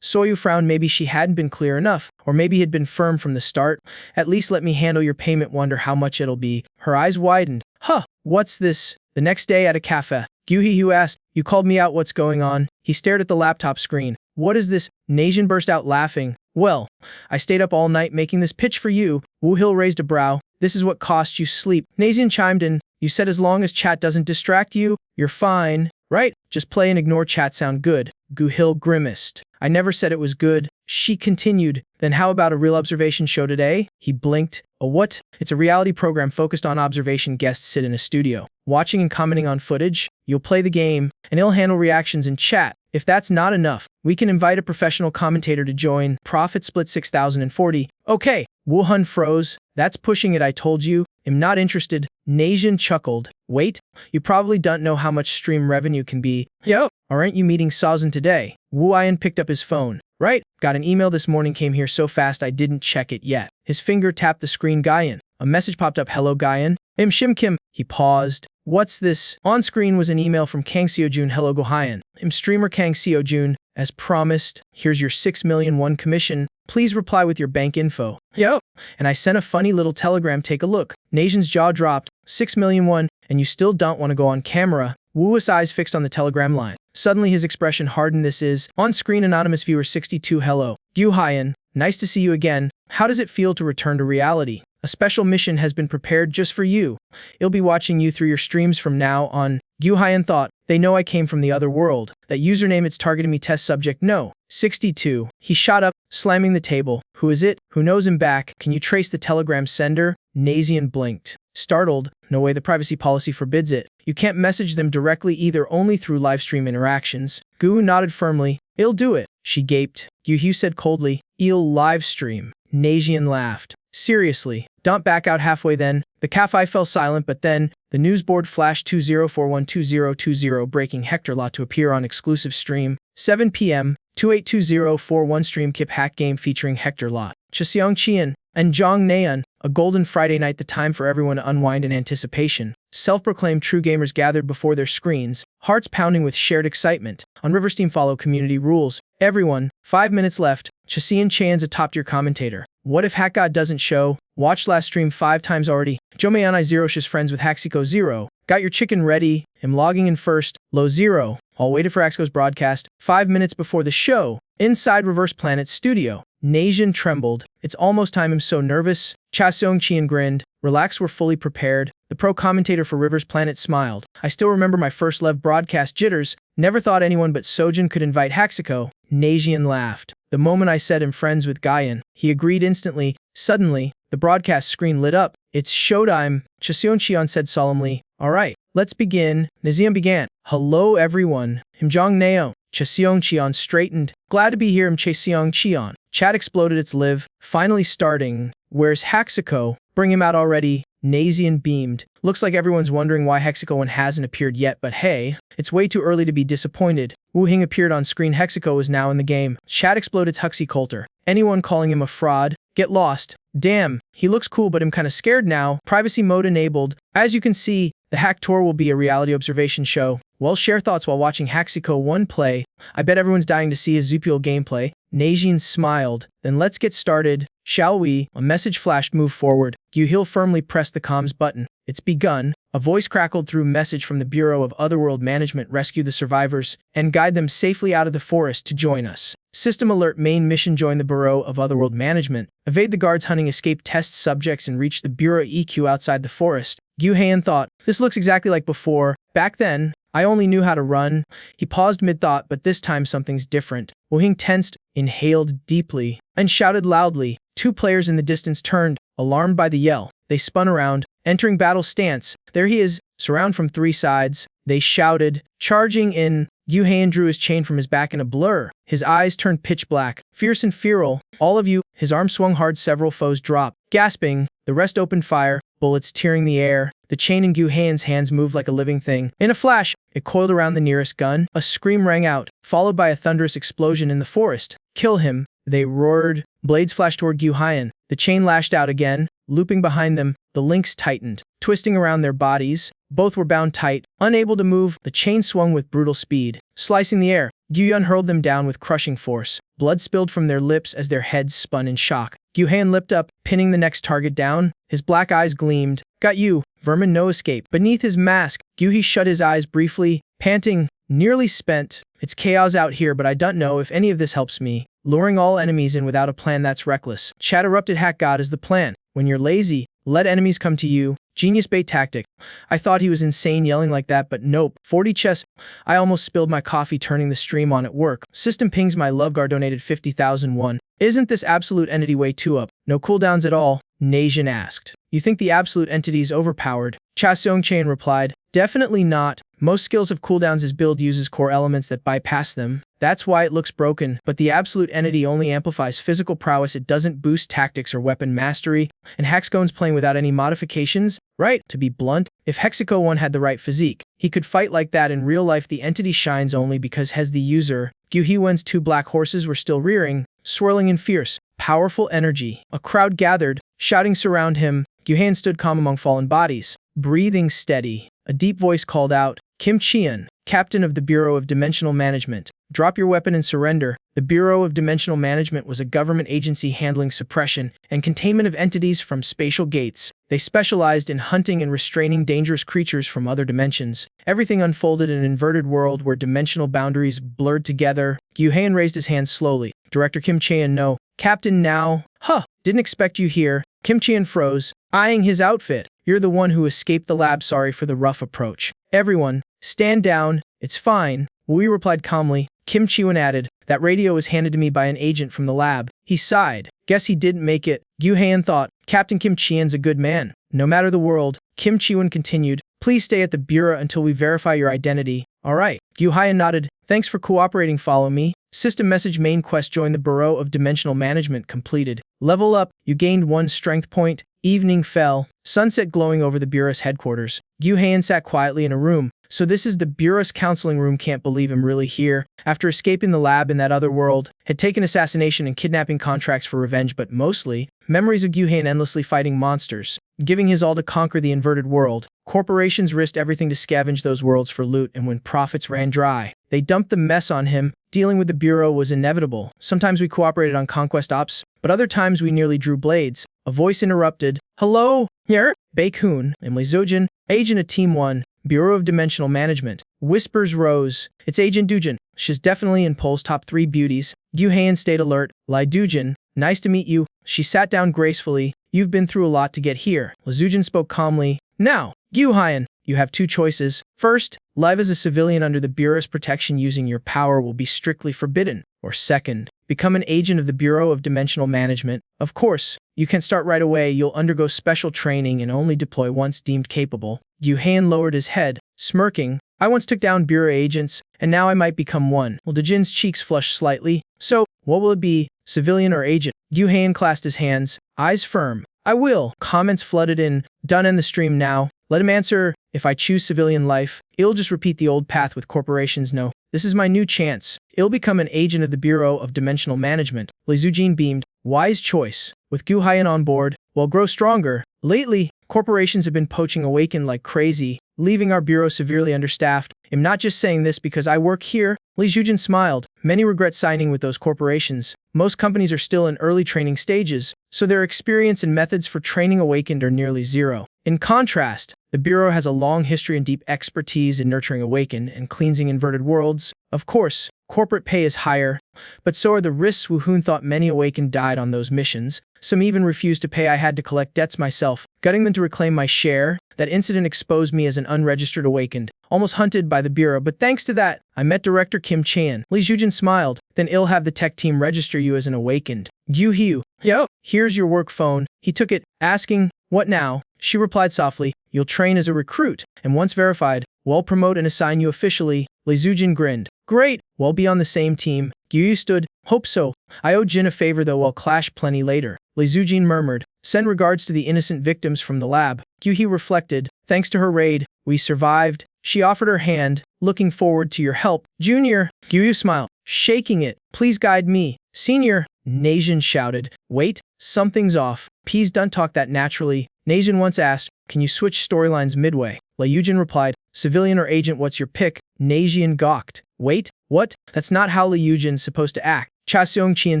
Soyu frowned. Maybe she hadn't been clear enough, or maybe had been firm from the start. At least let me handle your payment. Wonder how much it'll be. Her eyes widened. Huh, what's this? The next day at a cafe, Gyu asked, You called me out, what's going on? He stared at the laptop screen. What is this? Najin burst out laughing. Well, I stayed up all night making this pitch for you. Wu Hil raised a brow. This is what cost you sleep. Najin chimed in. You said as long as chat doesn't distract you, you're fine. Right? Just play and ignore chat. Sound good. Gu Hil grimaced. I never said it was good. She continued. Then how about a real observation show today? He blinked. A what? It's a reality program focused on observation. Guests sit in a studio, watching and commenting on footage. You'll play the game, and he'll handle reactions in chat. If that's not enough, we can invite a professional commentator to join. Profit split 6,040. Okay. Wu Hun froze. That's pushing it, I told you. I'm not interested. Najin chuckled. Wait, you probably don't know how much stream revenue can be. Yo, aren't you meeting Sazin today? Wu Yan picked up his phone. Right, got an email this morning, came here so fast I didn't check it yet. His finger tapped the screen. Guyan. A message popped up. Hello Guyan. Shim Kim. He paused. What's this? On screen was an email from Kang Seojun. Hello Gohayan. Streamer Kang Seojun. As promised, here's your 6 million won commission. Please reply with your bank info. Yo. And I sent a funny little telegram. Take a look. Najin's jaw dropped. 6 million won, and you still don't want to go on camera. Wu's eyes fixed on the telegram line. Suddenly his expression hardened. This is on-screen anonymous viewer 62. Hello. Gu Hyan. Nice to see you again. How does it feel to return to reality? A special mission has been prepared just for you. I'll be watching you through your streams from now on. Gu Hyan thought. They know I came from the other world. That username, it's targeting me. Test subject no. 62. He shot up, slamming the table. Who is it? Who knows him back? Can you trace the telegram sender? Nazeon blinked. Startled, no way, the privacy policy forbids it. You can't message them directly either, only through livestream interactions. Gu nodded firmly. I'll do it, she gaped. Yu said coldly. I'll livestream. Najian laughed. Seriously, don't back out halfway then. The cafe fell silent, but then the news board flashed 20412020 breaking Hector Law to appear on exclusive stream. 7 p.m. 282041 stream Kip hack game featuring Hector Law, Chaseong Qian, and Zhang Naeun. A golden Friday night, the time for everyone to unwind in anticipation. Self-proclaimed true gamers gathered before their screens, hearts pounding with shared excitement. On Riversteam, follow community rules. Everyone, 5 minutes left. Chaseong Qian's a top-tier commentator. What if Hack God doesn't show? Watched last stream 5 times already. Jomeanai Zero's friends with Haxico Zero. Got your chicken ready. I'm logging in first. Low Zero. All waited for Haxico's broadcast. 5 minutes before the show. Inside Reverse Planet's studio. Najian trembled. It's almost time. I'm so nervous. Chaseong Qian grinned. Relax, we're fully prepared. The pro commentator for Rivers Planet smiled. I still remember my first live broadcast jitters. Never thought anyone but Sojin could invite Haxico. Najian laughed. The moment I said I'm friends with Gaian, he agreed instantly. Suddenly, the broadcast screen lit up. It's showtime, Chaseong Qian said solemnly. Alright, let's begin. Najian began. Hello everyone. I'm Zhang Naeun. Chaseong Qian straightened. Glad to be here. I'm Chaseong Qian. Chat exploded. It's live. Finally starting. Where's Haxico? Bring him out already. Najian beamed. Looks like everyone's wondering why Haxico 1 hasn't appeared yet, but hey, it's way too early to be disappointed. Wu Hing appeared on screen. Haxico is now in the game. Chat exploded. It's Huxley Coulter. Anyone calling him a fraud? Get lost. Damn, he looks cool, but I'm kinda scared now. Privacy mode enabled. As you can see, the Hack Tour will be a reality observation show. Well, share thoughts while watching Haxico 1 play. I bet everyone's dying to see his Zupul gameplay. Najian smiled. Then let's get started, shall we? A message flashed. Move forward. Yu firmly pressed the comms button. It's begun. A voice crackled through. Message from the Bureau of Otherworld Management. Rescue the survivors and guide them safely out of the forest to join us. System alert. Main mission. Join the Bureau of Otherworld Management. Evade the guards hunting escape test subjects and reach the Bureau EQ outside the forest. Yu Heian thought, this looks exactly like before. Back then, I only knew how to run. He paused mid-thought, but this time something's different. Wu Hing tensed, inhaled deeply, and shouted loudly. 2 players in the distance turned, alarmed by the yell. They spun around, entering battle stance. There he is, surround from 3 sides. They shouted, charging in. Yu Heian drew his chain from his back in a blur. His eyes turned pitch black, fierce and feral. All of you. His arm swung hard. Several foes dropped. Gasping, the rest opened fire, bullets tearing the air. The chain in Yu Heian's hands moved like a living thing. In a flash, it coiled around the nearest gun. A scream rang out, followed by a thunderous explosion in the forest. Kill him, they roared. Blades flashed toward Yu Heian. The chain lashed out again, looping behind them. The links tightened, twisting around their bodies. Both were bound tight, unable to move. The chain swung with brutal speed, slicing the air. Gyuyun hurled them down with crushing force. Blood spilled from their lips as their heads spun in shock. Yu Heian leapt up, pinning the next target down. His black eyes gleamed. Got you, vermin, no escape. Beneath his mask, Gyuhi shut his eyes briefly, panting, nearly spent. It's chaos out here, but I don't know if any of this helps me. Luring all enemies in without a plan, that's reckless. Chat erupted. Hack God is the plan. When you're lazy, let enemies come to you. Genius bait tactic. I thought he was insane yelling like that, but nope. 40 chess. I almost spilled my coffee turning the stream on at work. System pings. My Loveguard donated 50,001. Isn't this absolute entity way too up? No cooldowns at all? Najian asked. You think the absolute entity's overpowered? Chaseong Qian replied. Definitely not. Most skills have cooldowns. His build uses core elements that bypass them. That's why it looks broken, but the absolute entity only amplifies physical prowess. It doesn't boost tactics or weapon mastery, and Haxcone's playing without any modifications. Right, to be blunt, if Hexico 1 had the right physique, he could fight like that in real life. The entity shines only because has the user. Gyuhiwen's 2 black horses were still rearing, swirling in fierce, powerful energy. A crowd gathered, shouting surround him. Gyuhan stood calm among fallen bodies, breathing steady. A deep voice called out, Kim Qian, captain of the Bureau of Dimensional Management. Drop your weapon and surrender. The Bureau of Dimensional Management was a government agency handling suppression and containment of entities from spatial gates. They specialized in hunting and restraining dangerous creatures from other dimensions. Everything unfolded in an inverted world where dimensional boundaries blurred together. Gyuhan raised his hand slowly. Director Kim Qian, no. Captain now. Huh, didn't expect you here. Kim Qian froze, eyeing his outfit. You're the one who escaped the lab. Sorry for the rough approach. Everyone, stand down. It's fine. Wui replied calmly. Kim Chiwon added, that radio was handed to me by an agent from the lab. He sighed. Guess he didn't make it. Gyuhan thought, Captain Kim Chian's a good man. No matter the world, Kim Chiwon continued. Please stay at the bureau until we verify your identity. All right. Gu Hyan nodded. Thanks for cooperating. Follow me. System message main quest join the Bureau of Dimensional Management completed. Level up. You gained 1 strength point. Evening fell. Sunset glowing over the Bureau's headquarters. Gu Hyan sat quietly in a room. So this is the Bureau's counseling room. Can't believe I'm really here. After escaping the lab in that other world, had taken assassination and kidnapping contracts for revenge, but mostly memories of Gu Hyan endlessly fighting monsters, giving his all to conquer the inverted world. Corporations risked everything to scavenge those worlds for loot, and when profits ran dry, they dumped the mess on him. Dealing with the Bureau was inevitable. Sometimes we cooperated on conquest ops, but other times we nearly drew blades. A voice interrupted. Hello? Here? Baekhoon, Emily Zojin, agent of Team 1, Bureau of Dimensional Management. Whispers rose. It's Agent Dujin. She's definitely in Pole's top 3 beauties. Gu Hyan stayed alert. Lai Dujin, nice to meet you. She sat down gracefully. You've been through a lot to get here. Lai Zujin spoke calmly. Now, Gu Hyan, you have 2 choices. First, live as a civilian under the Bureau's protection using your power will be strictly forbidden. Or second, become an agent of the Bureau of Dimensional Management. Of course, you can start right away. You'll undergo special training and only deploy once deemed capable. Gu Hyan lowered his head, smirking. I once took down Bureau agents, and now I might become one. Well, Dujin's cheeks flushed slightly. So, what will it be, civilian or agent? Gu Hyan clasped his hands, eyes firm. I will. Comments flooded in. Done end the stream now. Let him answer. If I choose civilian life, I'll just repeat the old path with corporations. No, this is my new chance. I'll become an agent of the Bureau of Dimensional Management. Lai Zujin beamed. Wise choice. With Gu Hyan on board, we'll grow stronger. Lately, corporations have been poaching Awakened like crazy, leaving our bureau severely understaffed. I'm not just saying this because I work here. Lai Zujin smiled. Many regret signing with those corporations. Most companies are still in early training stages, so their experience and methods for training Awakened are nearly zero. In contrast, the Bureau has a long history and deep expertise in nurturing Awakened and cleansing inverted worlds. Of course, corporate pay is higher, but so are the risks. Wu Hun thought many Awakened died on those missions. Some even refused to pay. I had to collect debts myself, gutting them to reclaim my share. That incident exposed me as an unregistered Awakened, almost hunted by the Bureau, but thanks to that, I met Director Kim Chian. Lai Zujin smiled. Then I'll have the tech team register you as an Awakened. Gu Hiu. Yo, here's your work phone. He took it, asking, what now? She replied softly, you'll train as a recruit, and once verified, we'll promote and assign you officially. Lai Zujin grinned. Great, we'll be on the same team. Gu Yu stood. Hope so. I owe Jin a favor though. We'll clash plenty later. Lai Zujin murmured. Send regards to the innocent victims from the lab. Gu Hee reflected. Thanks to her raid, we survived. She offered her hand, looking forward to your help. Junior. Gu Yu smiled, shaking it. Please guide me. Senior. Najin shouted. Wait, something's off. Please don't talk that naturally. Najin once asked, can you switch storylines midway? Lai Yujin replied, civilian or agent, what's your pick? Najin gawked. Wait, what? That's not how Lai Yujin's supposed to act. Cha Seong-Chien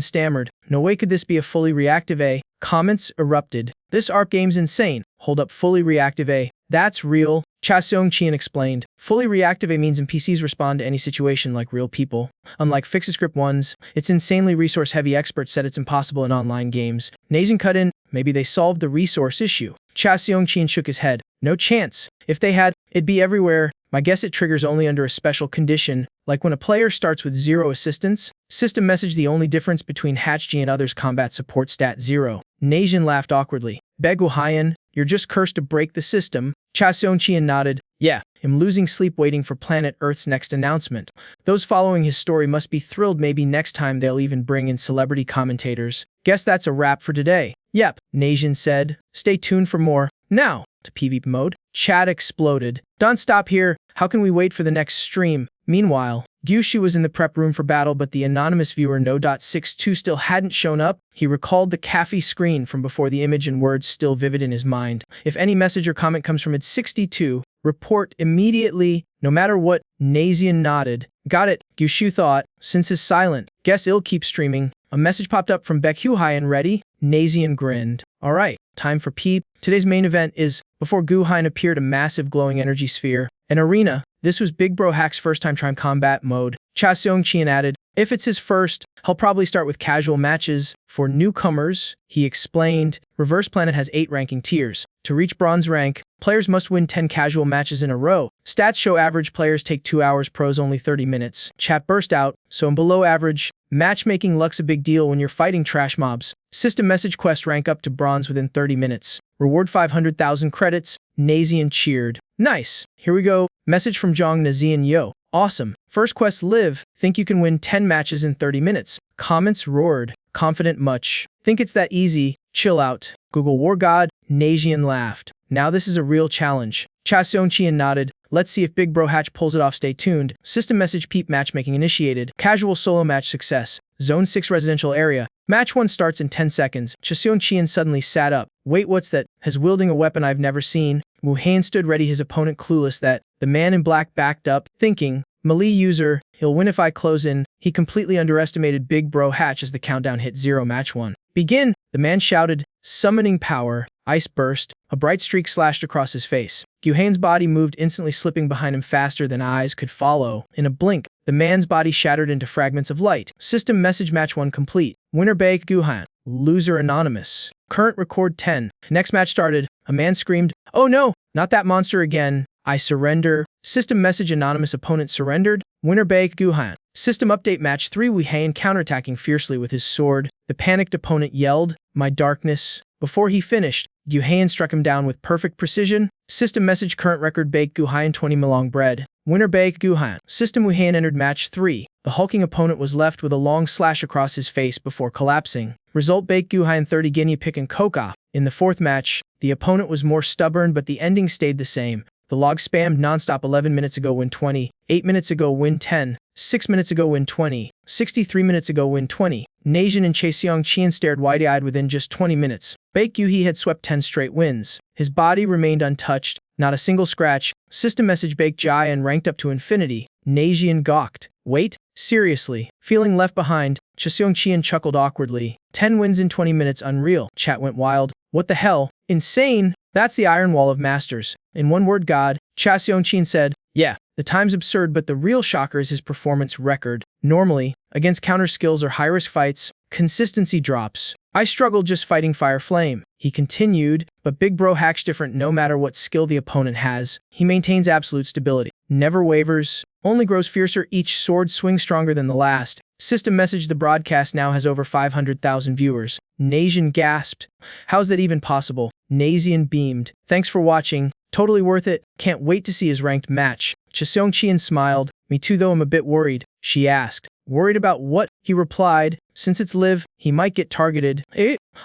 stammered. No way could this be a fully reactive A. Comments erupted. This ARP game's insane. Hold up, fully reactive A. That's real. Cha Seong-Chien explained. Fully reactive A means NPCs respond to any situation like real people. Unlike fix-a-script ones, it's insanely resource-heavy. Experts said it's impossible in online games. Najin cut in. Maybe they solved the resource issue. Cha Seong-Chien shook his head. No chance. If they had, it'd be everywhere. My guess it triggers only under a special condition, like when a player starts with 0 assistance. System message. The only difference between Hatchg and others combat support stat 0. Najin laughed awkwardly. Begu Hyan, you're just cursed to break the system. Cha Seong-Chien nodded. Yeah, I'm losing sleep waiting for Planet Earth's next announcement. Those following his story must be thrilled. Maybe next time they'll even bring in celebrity commentators. Guess that's a wrap for today. Yep, Najin said. Stay tuned for more. Now, to PvP mode. Chat exploded. Don't stop here. How can we wait for the next stream? Meanwhile, Gyushu was in the prep room for battle, but the anonymous viewer No.62 still hadn't shown up. He recalled the cafe screen from before, the image and words still vivid in his mind. If any message or comment comes from it 62, report immediately, no matter what. Nazian nodded. Got it, Gyushu thought. Since is silent, guess I'll keep streaming. A message popped up from Baekhu Hyan. Ready? Nazian grinned. Alright, time for Peep. Today's main event is, before Gu Hyan appeared a massive glowing energy sphere, an arena. This was Big Bro Hack's first time trying combat mode. Cha Seong-Chien added, if it's his first, he'll probably start with casual matches. For newcomers, he explained, Reverse Planet has 8 ranking tiers. To reach bronze rank, players must win 10 casual matches in a row. Stats show average players take 2 hours, pros only 30 minutes. Chat burst out, so in below average, matchmaking luck's a big deal when you're fighting trash mobs. System message quest rank up to bronze within 30 minutes. Reward 500,000 credits. Nazian cheered. Nice. Here we go. Message from Jong Nazian. Yo. Awesome. First quest live. Think you can win 10 matches in 30 minutes. Comments roared. Confident much. Think it's that easy. Chill out. Google War God. Nazian laughed. Now this is a real challenge. Cha Seong-chian nodded. Let's see if Big Bro Hatch pulls it off. Stay tuned. System message peep matchmaking initiated. Casual solo match success. Zone 6 residential area. Match 1 starts in 10 seconds. Cha Seong-chian suddenly sat up. Wait, what's that? Has wielding a weapon I've never seen. Wu Han stood ready, his opponent clueless that the man in black backed up, thinking, melee user, he'll win if I close in. He completely underestimated Big Bro Hatch as the countdown hit 0. Match 1. Begin, the man shouted, summoning power. Ice burst. A bright streak slashed across his face. Guhan's body moved, instantly slipping behind him faster than eyes could follow. In a blink, the man's body shattered into fragments of light. System message match 1 complete. Winner Baek Guhan. Loser anonymous. Current record 10. Next match started. A man screamed, oh no, not that monster again. I surrender. System message anonymous opponent surrendered. Winner Baek Guhan. System update match 3. Wu Han counterattacking fiercely with his sword. The panicked opponent yelled, my darkness. Before he finished, Guhan struck him down with perfect precision. System message current record Baek Guhan 20 Melong bread. Winner Baek Guhan. System Wu Han entered match 3. The hulking opponent was left with a long slash across his face before collapsing. Result Baek Guhan 30 guinea pig and coca. In the 4th match, the opponent was more stubborn but the ending stayed the same. The log spammed nonstop. 11 minutes ago win 20, 8 minutes ago win 10, 6 minutes ago win 20, 63 minutes ago win 20. Nazian and Cha Seong-chian stared wide-eyed within just 20 minutes. Baek Gu-hee had swept 10 straight wins. His body remained untouched, not a single scratch. System message Baek Jia ranked up to infinity. Nazian gawked. Wait, seriously? Feeling left behind, Cha Seong-chian chuckled awkwardly. 10 wins in 20 minutes, unreal. Chat went wild. What the hell? Insane! That's the Iron Wall of Masters. In one word, God. Cha Seong-chian said, yeah, the time's absurd, but the real shocker is his performance record. Normally, against counter skills or high-risk fights, consistency drops. I struggled just fighting Fire Flame. He continued, but Big Bro Hatch different. No matter what skill the opponent has, he maintains absolute stability. Never wavers, only grows fiercer. Each sword swings stronger than the last. System message the broadcast now has over 500,000 viewers. Nazian gasped. How's that even possible? Nazian beamed. Thanks for watching. Totally worth it. Can't wait to see his ranked match. Cha Seong-chian smiled. Me too, though I'm a bit worried. She asked. Worried about what? He replied. Since it's live, he might get targeted.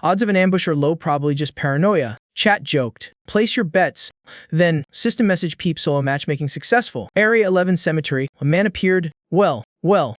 Odds of an ambush are low, probably just paranoia. Chat joked. Place your bets. Then, system message peep solo matchmaking successful. Area 11 cemetery. A man appeared. Well,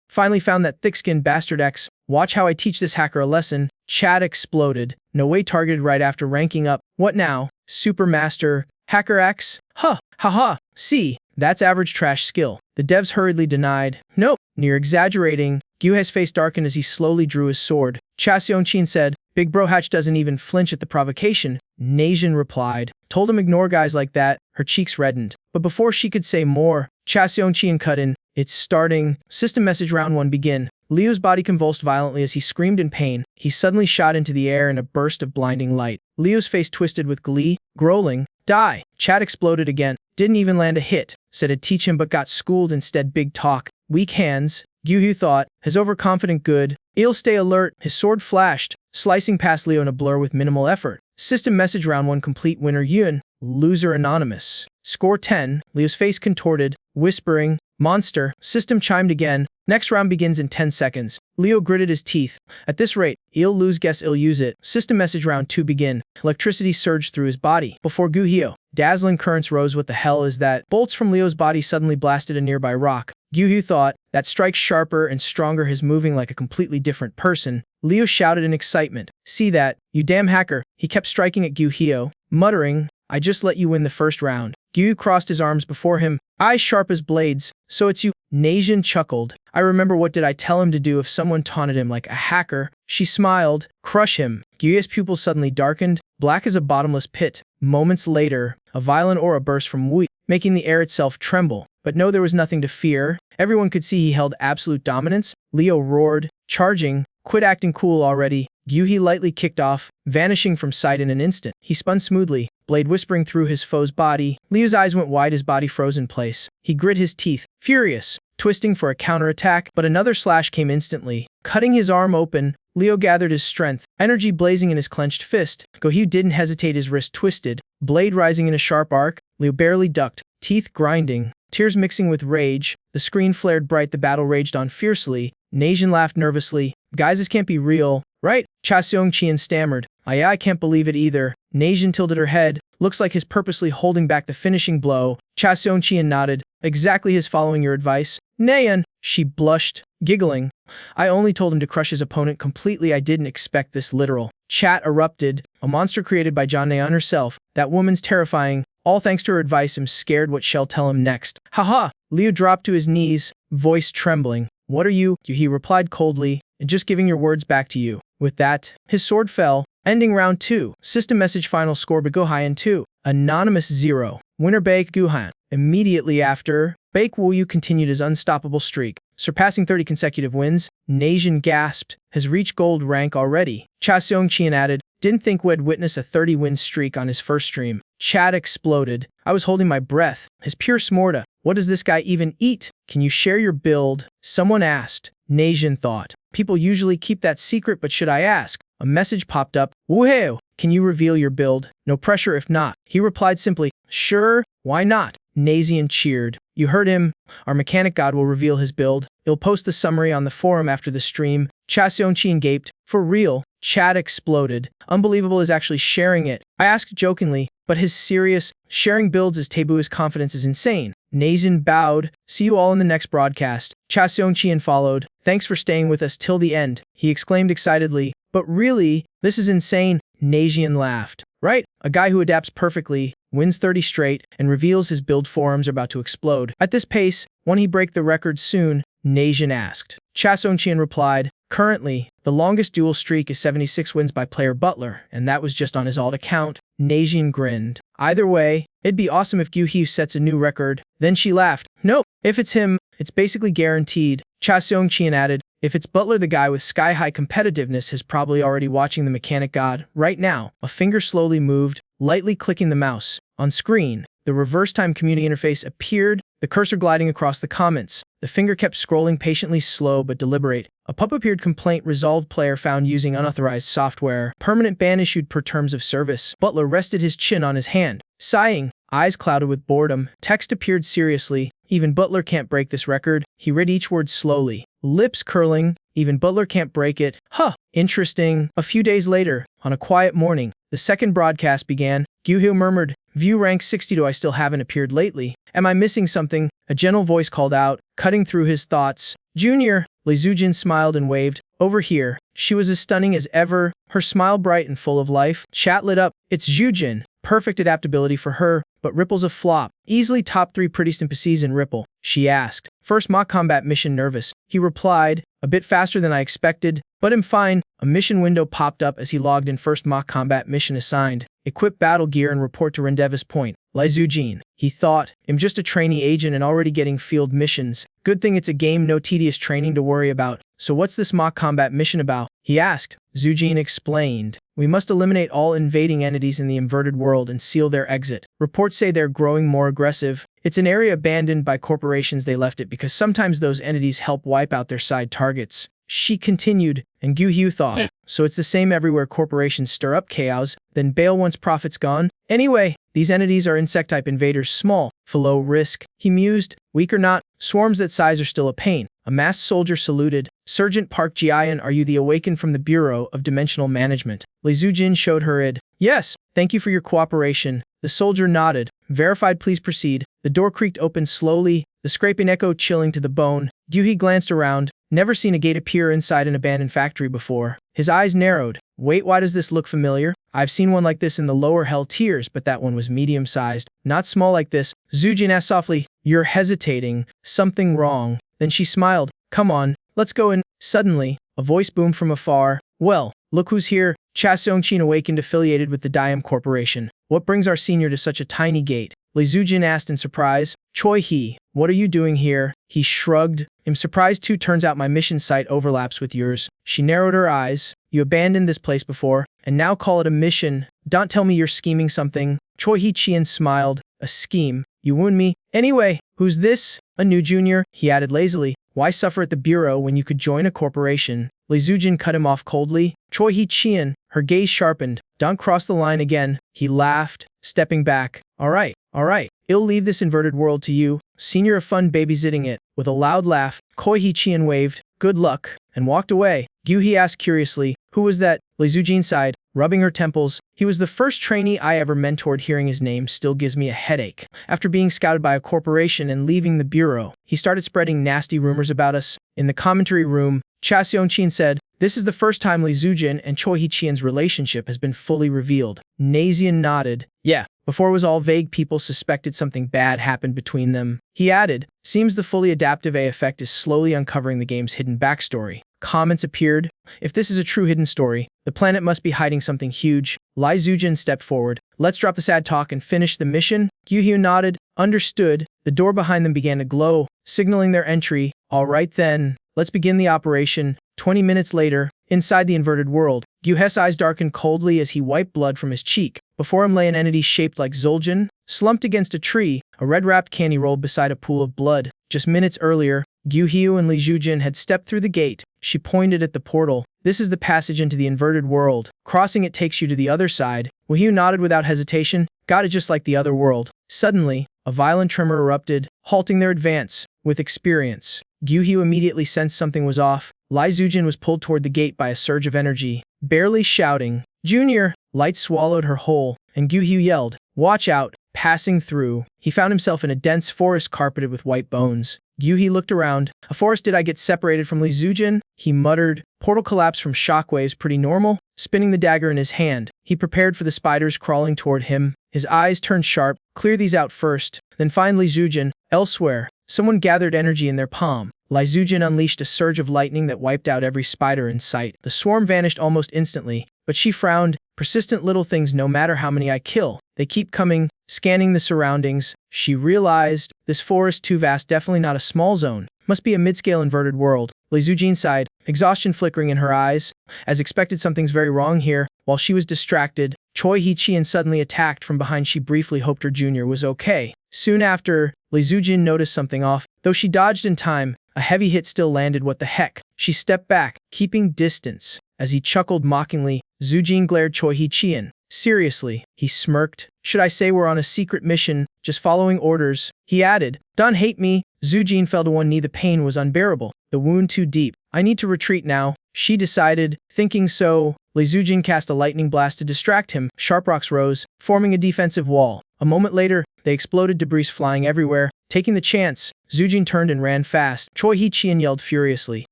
finally found that thick-skinned bastard X. Watch how I teach this hacker a lesson. Chat exploded. No way targeted right after ranking up. What now? Supermaster. Hacker X? Huh. Haha. See, that's average trash skill. The devs hurriedly denied. Nope. Near exaggerating. Guhe's face darkened as he slowly drew his sword. Cha Seong-chian said, Big Bro Hatch doesn't even flinch at the provocation. Nazian replied. Told him ignore guys like that. Her cheeks reddened. But before she could say more, Cha Seong-chian cut in. It's starting. System message round 1 begin. Leo's body convulsed violently as he screamed in pain. He suddenly shot into the air in a burst of blinding light. Leo's face twisted with glee, growling. Die. Chat exploded again. Didn't even land a hit. Said it'd teach him but got schooled instead. Big talk. Weak hands. Gu-hee thought. His overconfident good. He'll stay alert. His sword flashed, slicing past Leo in a blur with minimal effort. System message round 1 complete. Winner Yun. Loser anonymous. Score 10. Leo's face contorted, whispering, monster. System chimed again. Next round begins in 10 seconds. Leo gritted his teeth. At this rate, he'll lose, guess he'll use it. System message round 2 begin. Electricity surged through his body. Before Gu-hee, dazzling currents rose. What the hell is that? Bolts from Leo's body suddenly blasted a nearby rock. Gu-hee thought, that strike's sharper and stronger, his moving like a completely different person. Leo shouted in excitement. See that? You damn hacker. He kept striking at Gu-hee, muttering, I just let you win the first round. Gu crossed his arms before him, eyes sharp as blades. So it's you. Nazian chuckled. I remember, what did I tell him to do if someone taunted him like a hacker? She smiled. Crush him. Gu's pupils suddenly darkened, black as a bottomless pit. Moments later, a violent aura burst from Wu, making the air itself tremble. But no, there was nothing to fear. Everyone could see he held absolute dominance. Leo roared, charging. Quit acting cool already. Gu-hee lightly kicked off, vanishing from sight in an instant. He spun smoothly, blade whispering through his foe's body. Leo's eyes went wide, his body froze in place. He grit his teeth, furious, twisting for a counterattack, but another slash came instantly, cutting his arm open. Leo gathered his strength, energy blazing in his clenched fist. Gohyu didn't hesitate, his wrist twisted, blade rising in a sharp arc. Leo barely ducked, teeth grinding, tears mixing with rage. The screen flared bright, the battle raged on fiercely. Neijin laughed nervously. Guys, this can't be real, right? Cha Seong-chien stammered. I can't believe it either. Neijin tilted her head. Looks like he's purposely holding back the finishing blow. Cha Seong-chien nodded. Exactly, his following your advice. Naeun, she blushed, giggling. I only told him to crush his opponent completely. I didn't expect this literal. Chat erupted. A monster created by John Naeun herself. That woman's terrifying. All thanks to her advice. I'm scared what she'll tell him next. Haha. Leo dropped to his knees, voice trembling. What are you? He replied coldly. Just giving your words back to you. With that, his sword fell, ending round 2. System message final score Bagohayan 2. Anonymous 0. Winner Baek Guhan. Immediately after, Baek Wooyu continued his unstoppable streak, surpassing 30 consecutive wins. Neijin gasped, has reached gold rank already. Cha Seong-chien added, didn't think we'd witness a 30-win streak on his first stream. Chat exploded. I was holding my breath. His pure smorta. What does this guy even eat? Can you share your build? Someone asked. Neijin thought. People usually keep that secret, but should I ask? A message popped up. Woohoo! Can you reveal your build? No pressure if not. He replied simply, sure, why not? Neijin cheered. You heard him. Our mechanic god will reveal his build. He'll post the summary on the forum after the stream. Cha Seong-chien gaped. For real? Chat exploded. Unbelievable is actually sharing it. I asked jokingly, but his serious, sharing builds is taboo, his confidence is insane. Neijin bowed. See you all in the next broadcast. Cha Seong-chien followed. Thanks for staying with us till the end, he exclaimed excitedly. But really, this is insane. Neijin laughed. Right? A guy who adapts perfectly, wins 30 straight, and reveals his build. Forums are about to explode. At this pace, won't he break the record soon? Neijin asked. Cha Seong-chien replied, currently, the longest duel streak is 76 wins by player Butler, and that was just on his alt account. Neijin grinned. Either way, it'd be awesome if Gohyu sets a new record. Then she laughed. Nope, if it's him, it's basically guaranteed. Cha Seong-chien added, if it's Butler, the guy with sky-high competitiveness is probably already watching the mechanic god right now. A finger slowly moved, lightly clicking the mouse. On screen, the reverse time community interface appeared, the cursor gliding across the comments. The finger kept scrolling patiently, slow but deliberate. A pop appeared. Complaint resolved. Player found using unauthorized software. Permanent ban issued per terms of service. Butler rested his chin on his hand, sighing, eyes clouded with boredom. Text appeared seriously. Even Butler can't break this record. He read each word slowly, lips curling. Even Butler can't break it. Huh, interesting. A few days later, on a quiet morning, the second broadcast began. Gohyu murmured, view rank 62. I still haven't appeared lately. Am I missing something? A gentle voice called out, cutting through his thoughts. Junior. Lee Zujin smiled and waved. Over here. She was as stunning as ever, her smile bright and full of life. Chat lit up. It's Zujin. Perfect adaptability for her, but Ripple's a flop. Easily top 3 prettiest NPCs in Ripple. She asked. First mock combat mission nervous. He replied, a bit faster than I expected, but I'm fine. A mission window popped up as he logged in. First mock combat mission assigned. Equip battle gear and report to Rendevis Point. Lai Zujin. He thought, I'm just a trainee agent and already getting field missions. Good thing it's a game, no tedious training to worry about. So what's this mock combat mission about? He asked. Zujin explained. We must eliminate all invading entities in the inverted world and seal their exit. Reports say they're growing more aggressive. It's an area abandoned by corporations. They left it because sometimes those entities help wipe out their side targets. She continued, and Gohyu thought, so it's the same everywhere. Corporations stir up chaos, then bail once profit's gone. Anyway, these entities are insect-type invaders, small, for low risk. He mused, weak or not, swarms that size are still a pain. A masked soldier saluted. Sergeant Park Jian, are you the awakened from the Bureau of Dimensional Management? Lee Zujin showed her id. Yes, thank you for your cooperation. The soldier nodded. Verified, please proceed. The door creaked open slowly, the scraping echo chilling to the bone. Gohyu glanced around. Never seen a gate appear inside an abandoned factory before. His eyes narrowed. Wait, why does this look familiar? I've seen one like this in the lower hell tiers, but that one was medium-sized, not small like this. Zujin asked softly, you're hesitating. Something wrong. Then she smiled. Come on, let's go in. Suddenly, a voice boomed from afar. Well, look who's here. Cha Seong-chien awakened, affiliated with the Diam Corporation. What brings our senior to such a tiny gate? Lee Zujin asked in surprise. Choi Hee, what are you doing here? He shrugged. I'm surprised too. Turns out my mission site overlaps with yours. She narrowed her eyes. You abandoned this place before, and now call it a mission. Don't tell me you're scheming something. Choi Hee Chien smiled. A scheme? You wound me? Anyway, who's this? A new junior? He added lazily. Why suffer at the bureau when you could join a corporation? Li Zujin cut him off coldly. Choi Hee-chien, her gaze sharpened. Don't cross the line again. He laughed, stepping back. All right. I'll leave this inverted world to you. Senior of fun babysitting it. With a loud laugh, Choi Hee-chien waved, good luck, and walked away. Gyuhee asked curiously, who was that? Li Zujin sighed, rubbing her temples. He was the first trainee I ever mentored. Hearing his name still gives me a headache. After being scouted by a corporation and leaving the bureau, he started spreading nasty rumors about us. In the commentary room, Cha Seong-chin said, this is the first time Li Zujin and Choi Hee-chien's relationship has been fully revealed. Nazian nodded. Yeah, before it was all vague, people suspected something bad happened between them. He added, seems the fully adaptive A effect is slowly uncovering the game's hidden backstory. Comments appeared. If this is a true hidden story, the planet must be hiding something huge. Li Zujin stepped forward. Let's drop the sad talk and finish the mission. Gyuhee nodded. Understood. The door behind them began to glow, signaling their entry. All right then, let's begin the operation. 20 minutes later, inside the inverted world, Gyuhee's eyes darkened coldly as he wiped blood from his cheek. Before him lay an entity shaped like Zul'jin, slumped against a tree. A red-wrapped candy rolled beside a pool of blood. Just minutes earlier, Gyuhee and Li Zujin had stepped through the gate. She pointed at the portal. This is the passage into the inverted world. Crossing it takes you to the other side. Woohoo nodded without hesitation. Got it, just like the other world. Suddenly, a violent tremor erupted, halting their advance. With experience, Gyuhee immediately sensed something was off. Li Zujin was pulled toward the gate by a surge of energy. Barely shouting, Junior! Light swallowed her whole, and Gyuhee yelled, watch out! Passing through, he found himself in a dense forest carpeted with white bones. Gyuhee looked around. A forest? Did I get separated from Li Zujin? He muttered. Portal collapse from shockwaves, pretty normal. Spinning the dagger in his hand, he prepared for the spiders crawling toward him. His eyes turned sharp. Clear these out first, then find Li Zujin. Elsewhere, someone gathered energy in their palm. Li Zujin unleashed a surge of lightning that wiped out every spider in sight. The swarm vanished almost instantly, but she frowned. Persistent little things, no matter how many I kill, they keep coming. Scanning the surroundings, she realized, this forest too vast, definitely not a small zone. Must be a mid-scale inverted world. Li Zujin sighed, exhaustion flickering in her eyes. As expected, something's very wrong here. While she was distracted, Choi Hee-chien suddenly attacked from behind. She briefly hoped her junior was okay. Soon after, Li Zujin noticed something off. Though she dodged in time, a heavy hit still landed. What the heck? She stepped back, keeping distance. As he chuckled mockingly, Zujin glared Choi Hee-chien. Seriously, he smirked. Should I say we're on a secret mission, just following orders? He added, don't hate me. Zujin fell to one knee. The pain was unbearable. The wound too deep. I need to retreat now, she decided. Thinking so, Li Zujin cast a lightning blast to distract him. Sharp rocks rose, forming a defensive wall. A moment later, they exploded, debris flying everywhere. Taking the chance, Zujin turned and ran fast. Choi Hee-chien yelled furiously,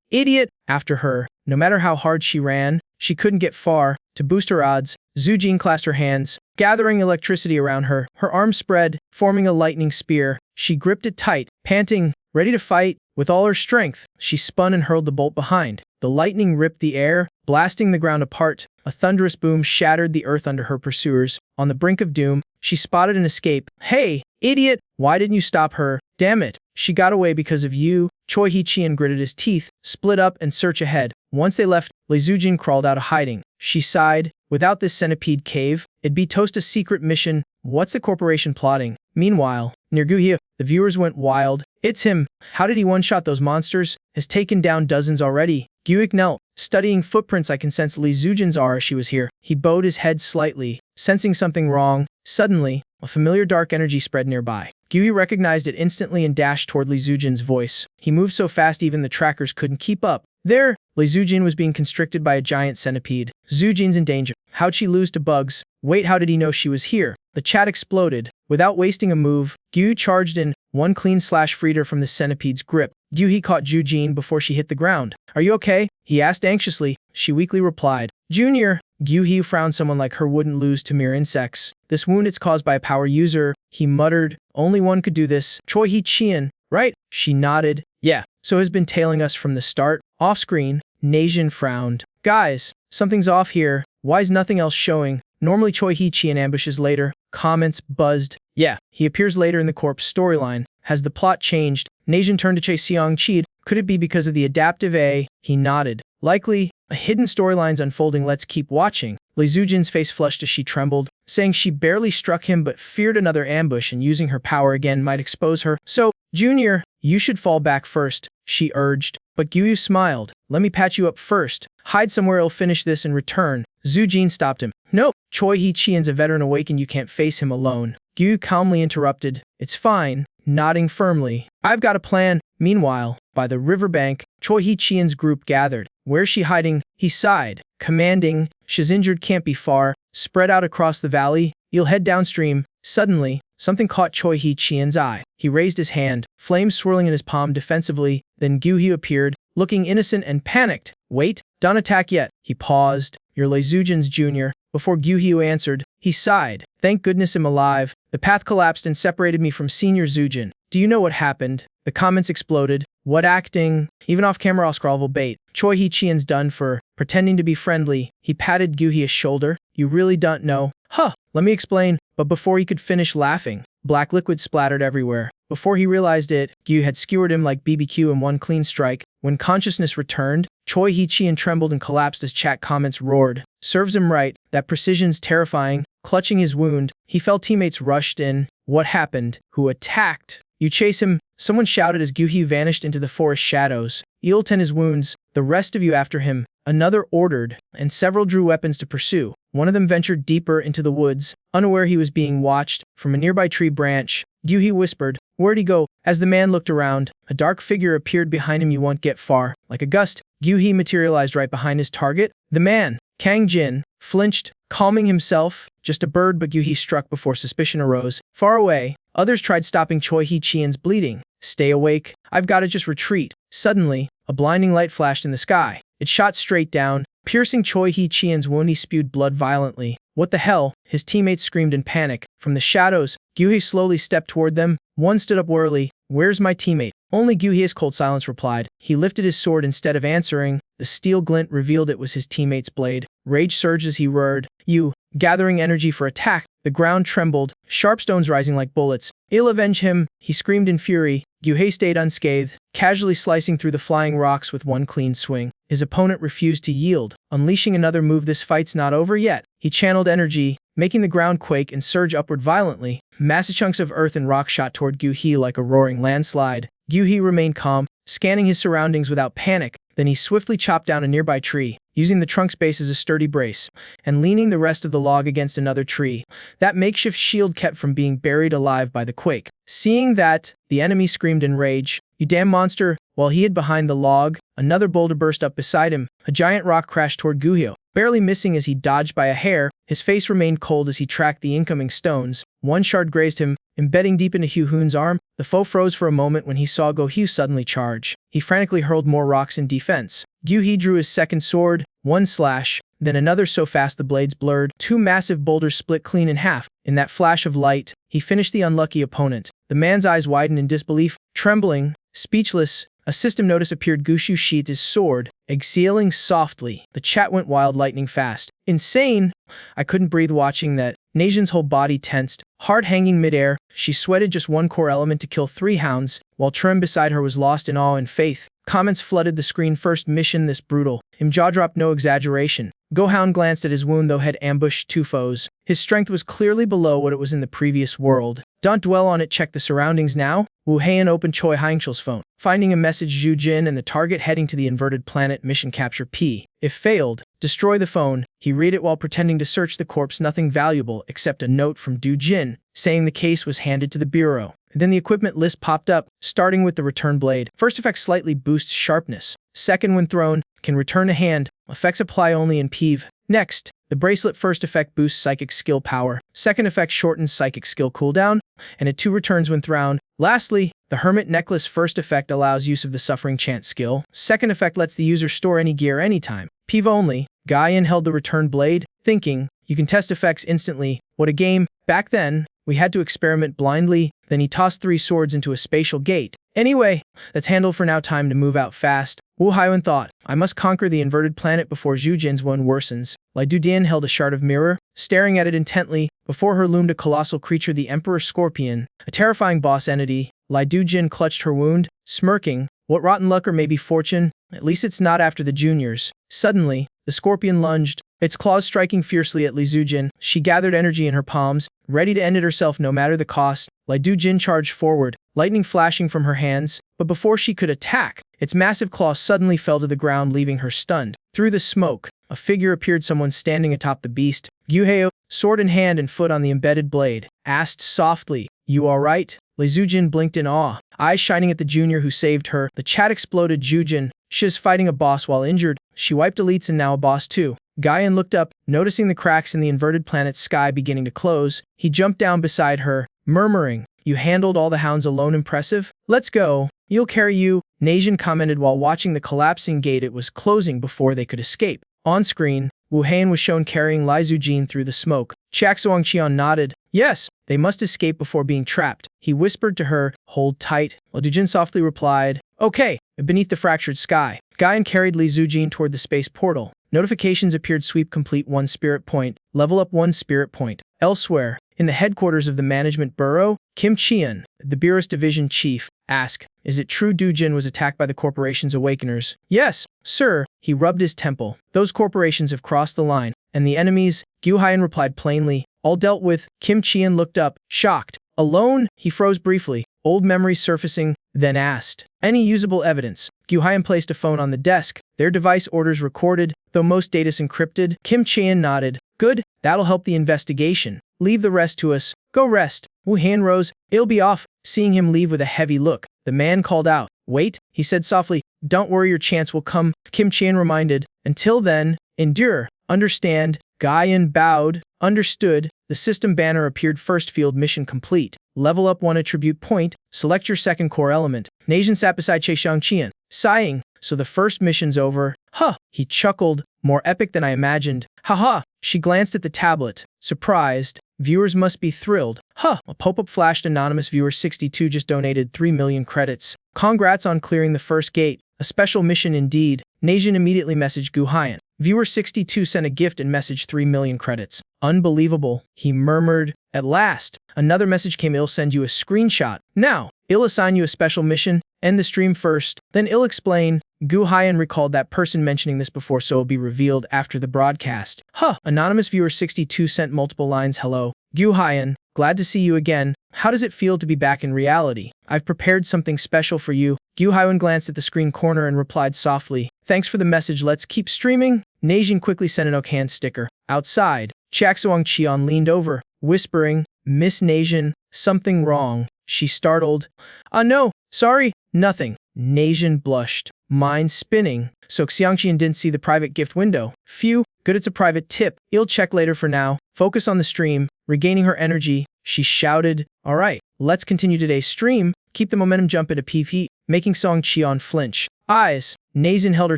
idiot! After her. No matter how hard she ran, she couldn't get far. To boost her odds, Zujin clasped her hands, gathering electricity around her. Her arms spread, forming a lightning spear. She gripped it tight, panting, ready to fight. With all her strength, she spun and hurled the bolt behind. The lightning ripped the air, blasting the ground apart. A thunderous boom shattered the earth under her pursuers. On the brink of doom, she spotted an escape. Hey, idiot! Why didn't you stop her? Damn it! She got away because of you. Choi Hee-chien gritted his teeth, split up and search ahead. Once they left, Li Zujin crawled out of hiding. She sighed. Without this centipede cave, it'd be toast a secret mission. What's the corporation plotting? Meanwhile, near Gyuhee, the viewers went wild. It's him. How did he one-shot those monsters? Has taken down dozens already. Gyuhee knelt, studying footprints. I can sense Li Zujin's aura. She was here. He bowed his head slightly, sensing something wrong. Suddenly, a familiar dark energy spread nearby. Gyuhee recognized it instantly and dashed toward Li Zujin's voice. He moved so fast even the trackers couldn't keep up. There! Li Zujin was being constricted by a giant centipede. Zujin's in danger. How'd she lose to bugs? Wait, how did he know she was here? The chat exploded. Without wasting a move, Gyuhee charged in. One clean slash freed her from the centipede's grip. Gyuhee caught Zujin before she hit the ground. Are you okay? He asked anxiously. She weakly replied, Junior. Gyuhee frowned. Someone like her wouldn't lose to mere insects. This wound, it's caused by a power user. He muttered. Only one could do this. Choi Hee-chien, right? She nodded. Yeah. So has been tailing us from the start. Off-screen, Najin frowned. Guys, something's off here. Why's nothing else showing? Normally Choi Hee-chien ambushes later. Comments buzzed. Yeah, he appears later in the corpse storyline. Has the plot changed? Najin turned to Chae Seong-chid. Could it be because of the adaptive A? He nodded. Likely. A hidden storyline's unfolding. Let's keep watching. Li Zujin's face flushed as she trembled, saying she barely struck him but feared another ambush and using her power again might expose her. So, Junior, you should fall back first. she urged. But Gyu smiled. Let me patch you up first. Hide somewhere, I'll finish this and return. Zhu Jin stopped him. No, Choi He-chian's a veteran awakened, you can't face him alone. Gyu calmly interrupted. It's fine, nodding firmly. I've got a plan. Meanwhile, by the riverbank, Choi He-chian's group gathered. Where's she hiding? He sighed, commanding. She's injured, can't be far. Spread out across the valley. You'll head downstream. Suddenly, something caught Choi He-chian's eye. He raised his hand, flames swirling in his palm defensively. Then Gyu appeared, looking innocent and panicked. Wait, don't attack yet. He paused. You're Lei Zujin's junior. Before Gyu answered, he sighed. Thank goodness I'm alive. The path collapsed and separated me from senior Zujin. Do you know what happened? The comments exploded. What acting? Even off camera, Oscar bait. Choi He-chian's done for pretending to be friendly. He patted Gyu shoulder. You really don't know? Huh, let me explain. But before he could finish laughing, black liquid splattered everywhere. Before he realized it, Gyu had skewered him like BBQ in one clean strike. When consciousness returned, Choi He-chian trembled and collapsed as chat comments roared. Serves him right, that precision's terrifying. Clutching his wound, he felt teammates rushed in. What happened? Who attacked? You chase him, someone shouted as Gyu vanished into the forest shadows. You'll tend his wounds, the rest of you after him. Another ordered, and several drew weapons to pursue. One of them ventured deeper into the woods, unaware he was being watched. From a nearby tree branch, Gyu whispered, where'd he go? As the man looked around, a dark figure appeared behind him. You won't get far. Like a gust, Gyu materialized right behind his target. The man, Kang Jin, flinched, calming himself. Just a bird, but Gyu struck before suspicion arose. Far away, others tried stopping Choi He-chian's bleeding. Stay awake. I've got to just retreat. Suddenly, a blinding light flashed in the sky. It shot straight down, piercing Choi He-chian's wound. He spewed blood violently. What the hell? His teammates screamed in panic. From the shadows, Gyu slowly stepped toward them. One stood up wearily. Where's my teammate? Only Gyu's cold silence replied. He lifted his sword instead of answering. The steel glint revealed it was his teammate's blade. Rage surged as he roared. You, gathering energy for attack. The ground trembled, sharp stones rising like bullets. I'll avenge him, he screamed in fury. Gyu stayed unscathed, casually slicing through the flying rocks with one clean swing. His opponent refused to yield, unleashing another move. This fight's not over yet. He channeled energy, making the ground quake and surge upward violently. Massive chunks of earth and rock shot toward Gyu like a roaring landslide. Gyu remained calm, scanning his surroundings without panic. Then he swiftly chopped down a nearby tree, using the trunk's base as a sturdy brace, and leaning the rest of the log against another tree. That makeshift shield kept from being buried alive by the quake. Seeing that, the enemy screamed in rage. You damn monster! While he hid behind the log, another boulder burst up beside him. A giant rock crashed toward Gyu. Barely missing as he dodged by a hair, his face remained cold as he tracked the incoming stones. One shard grazed him, embedding deep into Hyun's arm. The foe froze for a moment when he saw Gyu suddenly charge. He frantically hurled more rocks in defense. Gyu drew his second sword, one slash, then another so fast the blades blurred. Two massive boulders split clean in half. In that flash of light, he finished the unlucky opponent. The man's eyes widened in disbelief. Trembling, speechless, a system notice appeared. Gyu sheathed his sword, exhaling softly. The chat went wild, lightning fast. Insane! I couldn't breathe watching that. Najin's whole body tensed, heart hanging midair. She sweated just one core element to kill 3 hounds, while Trim beside her was lost in awe and faith. Comments flooded the screen. First mission this brutal. Him jaw dropped, no exaggeration. Gohound glanced at his wound, though had ambushed 2 foes. His strength was clearly below what it was in the previous world. Don't dwell on it, check the surroundings now. Wu Heian opened Choi Haingshul's phone, finding a message. Zhu Jin and the target heading to the inverted planet. Mission capture P. If failed, destroy the phone. He read it while pretending to search the corpse. Nothing valuable except a note from Du Jin, saying the case was handed to the bureau. Then the equipment list popped up, starting with the return blade. First effect slightly boosts sharpness. Second, when thrown, can return a hand. Effects apply only in PvE. Next, the bracelet. First effect boosts psychic skill power. Second effect shortens psychic skill cooldown, and it 2 returns when thrown. Lastly, the hermit necklace. First effect allows use of the suffering chant skill. Second effect lets the user store any gear anytime. PvE only. Gaian held the return blade, thinking, you can test effects instantly. What a game. Back then, we had to experiment blindly. Then he tossed 3 swords into a spatial gate. Anyway, that's handled for now. Time to move out fast. Wu Haiwen thought, I must conquer the inverted planet before Zhu Jin's one worsens. Lai Dudian held a shard of mirror, staring at it intently. Before her loomed a colossal creature, the Emperor Scorpion, a terrifying boss entity. Lai Dujin clutched her wound, smirking. What rotten luck, or maybe fortune? At least it's not after the juniors. Suddenly, the scorpion lunged, its claws striking fiercely at Li Zujin. She gathered energy in her palms, ready to end it herself no matter the cost. Lai Dujin charged forward, lightning flashing from her hands. But before she could attack, Its massive claw suddenly fell to the ground, leaving her stunned. Through the smoke, a figure appeared, someone standing atop the beast. Gyuheo, sword in hand and foot on the embedded blade, asked softly, "You alright?" Lee Zujin blinked in awe, eyes shining at the junior who saved her. The chat exploded. Jujin, she's fighting a boss while injured. She wiped elites and now a boss too. Gaian looked up, noticing the cracks in the inverted planet's sky beginning to close. He jumped down beside her, murmuring, "You handled all the hounds alone, impressive? Let's go. You'll carry you," Neijin commented while watching the collapsing gate. It was closing before they could escape. On screen, Wu Heian was shown carrying Lai Zujin through the smoke. Chak Qian nodded. Yes, they must escape before being trapped. He whispered to her, "Hold tight," while Dujin softly replied, "Okay." Beneath the fractured sky, Gaian carried Li Zujin toward the space portal. Notifications appeared. Sweep complete 1 spirit point. Level up 1 spirit point. Elsewhere, in the headquarters of the management bureau, Kim Chian, the bureau's division chief, asked, "Is it true Dujin was attacked by the corporation's awakeners?" "Yes, sir." He rubbed his temple. "Those corporations have crossed the line. And the enemies?" Gu Haiyan replied plainly, "All dealt with." Kim Chian looked up, shocked. "Alone?" He froze briefly, old memories surfacing, then asked, "Any usable evidence?" Gu Haiyan placed a phone on the desk. Their device orders recorded, though most data's encrypted. Kim Chian nodded. "Good, that'll help the investigation. Leave the rest to us. Go rest." Wu Heian rose. "It'll be off." Seeing him leave with a heavy look, the man called out. "Wait," he said softly. "Don't worry, your chance will come," Kim Chian reminded. "Until then, endure. Understand?" Gaian bowed. "Understood." The system banner appeared. First field mission complete. Level up 1 attribute point. Select your second core element. Neijin sat beside Qian, sighing. "So the first mission's over." "Huh," he chuckled. "More epic than I imagined." "Haha." She glanced at the tablet, surprised. Viewers must be thrilled. "Huh." A pop-up flashed. Anonymous viewer 62 just donated 3 million credits. "Congrats on clearing the first gate. A special mission indeed." Neijin immediately messaged Gu Haiyan. Viewer 62 sent a gift and messaged 3 million credits. "Unbelievable," he murmured. At last, another message came. "I'll send you a screenshot. Now, I'll assign you a special mission. End the stream first, then I'll explain." Gu Haiyan recalled that person mentioning this before, so it'll be revealed after the broadcast. "Huh." Anonymous viewer 62 sent multiple lines. "Hello, Gu Haiyan. Glad to see you again. How does it feel to be back in reality? I've prepared something special for you." Gu Haiyan glanced at the screen corner and replied softly, "Thanks for the message. Let's keep streaming." Neijin quickly sent an OK hand sticker. Outside, Chak Qian leaned over, whispering, "Miss Neijin, something wrong?" She startled. No, sorry, nothing." Neijin blushed, mind spinning. So Xiangqian didn't see the private gift window. Phew, good, it's a private tip. I'll check later. For now, focus on the stream. Regaining her energy, she shouted, "Alright, let's continue today's stream. Keep the momentum, jump into PvP," making Qian flinch. Eyes. Neijin held her